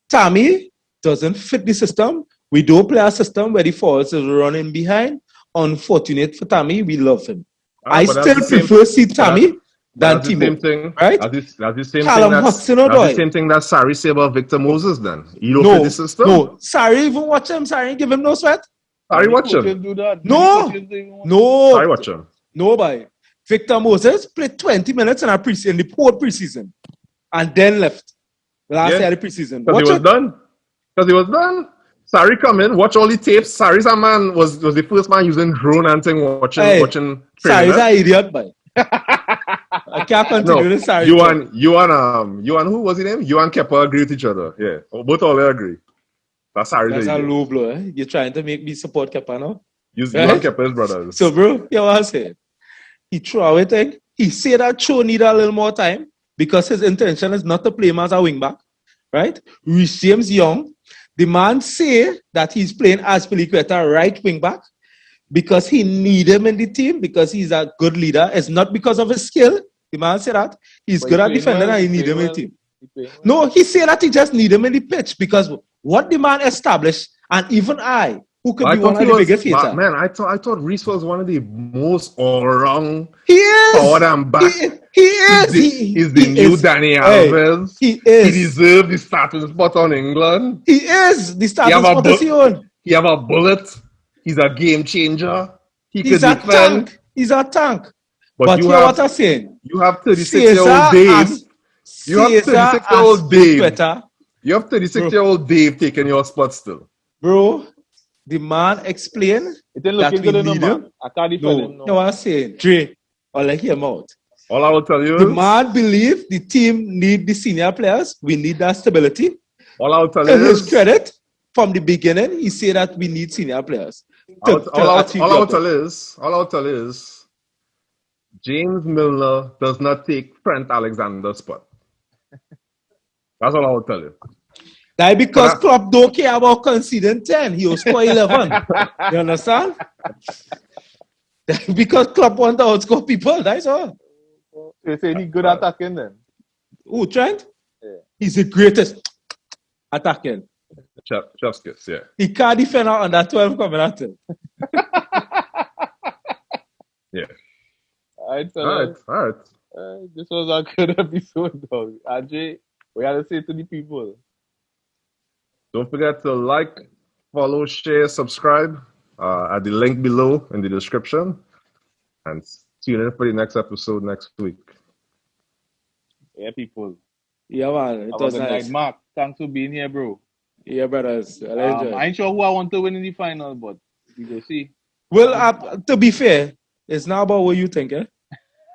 Tammy doesn't fit the system. We don't play a system where the forwards is running behind. Unfortunate for Tammy, we love him. I still prefer see Tammy than That's the same Timo, thing. right? That's the same Callum thing. Hudson-Odoi. That's the same thing that Sarri said about Victor Moses. Then you don't fit the system. No. Sarri even watch him. Sarri give him no sweat. Sarri watch Coaches him. do that. No. Sarri watch him. Nobody. Victor Moses played 20 minutes in the whole preseason, and then left last year of the preseason. Because he was done. Sarri come in, watch all the tapes. Sarri's a man was the first man using drone and thing watching Sarri's an idiot, boy. I can't continue this. Sarri. You and who was his name? You and Kepa agree with each other. Yeah, both all agree. That's Sarri's That's idea. a low blow. Eh? You're trying to make me support Kepa now. You and Kepa's brothers. So, bro, you know what I said? He threw away thing. He said that Cho need a little more time because his intention is not to play him as a wing back, right? Reece James Young, the man say that he's playing as Piliqueta right wing back because he need him in the team because he's a good leader. It's not because of his skill. The man said that he's good at defending and he need him in the team. No, he said that he just need him in the pitch because what the man established, and even I, who could be one of the biggest haters. Man, I thought Reece was one of the most all-round forward and back. He is. He's the new Danny Alves. He is. He deserves the starting spot on England. He is. The starting spot is he on. He have a bullet. He's a game changer. He's a tank. He's a tank. But you know what I'm saying? You have 36-year-old Dave. You have 36-year-old Dave. You have 36-year-old Dave taking your spot still. Bro, the man explained that we need him. I can't defend him. No, what I'm saying, Dre, I'll let him out. All I will tell you the man believe the team need the senior players. We need that stability. All I will tell you is his credit from the beginning. He said that we need senior players. All I will tell you is James Milner does not take Trent Alexander's spot. That's all I will tell you. That because Klopp don't care about conceding 10. He will score 11. You understand? Because Klopp want to outscore people. That's all. You say he's good at attacking then? Who, Trent? Yeah. He's the greatest attacking. Chef's kiss, yeah. He can't defend out under 12 coming at him. Yeah. All right. This was a good episode, dog. Ajay, we had to say to the people. Don't forget to like, follow, share, subscribe at the link below in the description. And tune in for the next episode next week. Yeah, people. Yeah, man. It was nice. Night, Mark. Thanks for being here, bro. Yeah, brothers. I ain't sure who I want to win in the final, but we will see. Well, to be fair, it's not about what you think, eh?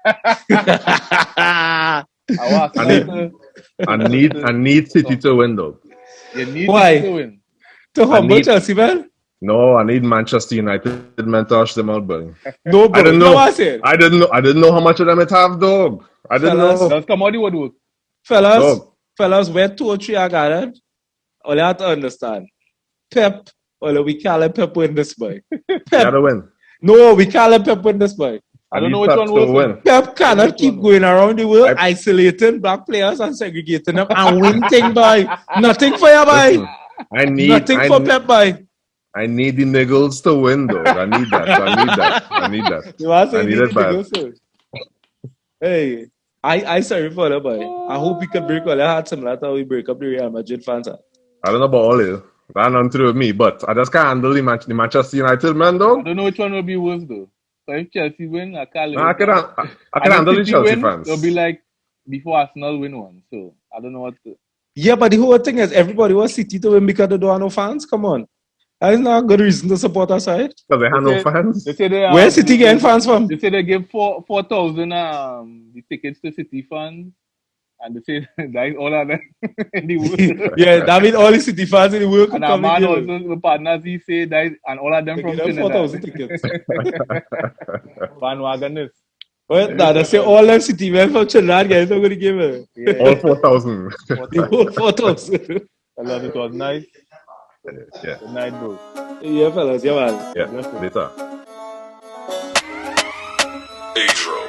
I need City to win, though. You need Why? City to win. To humble Chelsea, man? No, I need Manchester United men to hush them out, buddy. No, bro. I didn't know. No, I said. I didn't know how much of them it have, dog. I didn't know. Let's come on the woodwork. Fellas, where 2 or 3 are gathered, all you have to understand. Pep, we can't let Pep win this, boy. Pep. Gotta win. No, we can't let Pep win this, boy. I don't know which one will win. Pep cannot keep going around the world, isolating black players and segregating them and win thing, boy. Nothing for you, boy. Nothing for Pep, boy. I need the niggles to win, though. I need that. You want to say I need it bad. Hey, I sorry for that, boy. I hope we can break all the hearts similar to how we break up the Real Madrid fans. I don't know about all you. That nothing to do with me, but I just can't handle the Manchester United man, though. I don't know which one will be worse, though. So if Chelsea win, I can't. I can handle the Chelsea fans. It'll be like before Arsenal win one. So I don't know what to. Yeah, but the whole thing is everybody wants City to win because they don't have no fans. Come on. That is not a good reason to support our side. Because they have no fans. They say where's City getting fans from? They say they give 4,000 the tickets to City fans. And they say that is all of them in the world. Yeah, that means all the City fans in the world. And our man also, the partners, he say that is, and all of them from Trinidad. 4,000 tickets. Bandwagoners. Well, they say all them City men from Trinidad guys are going to give it. Yeah. All 4,000. All 4,000. I love it. Was nice. Yeah. Good night, bro. Yeah, fellas. Yeah, man. Yeah, later. Adro.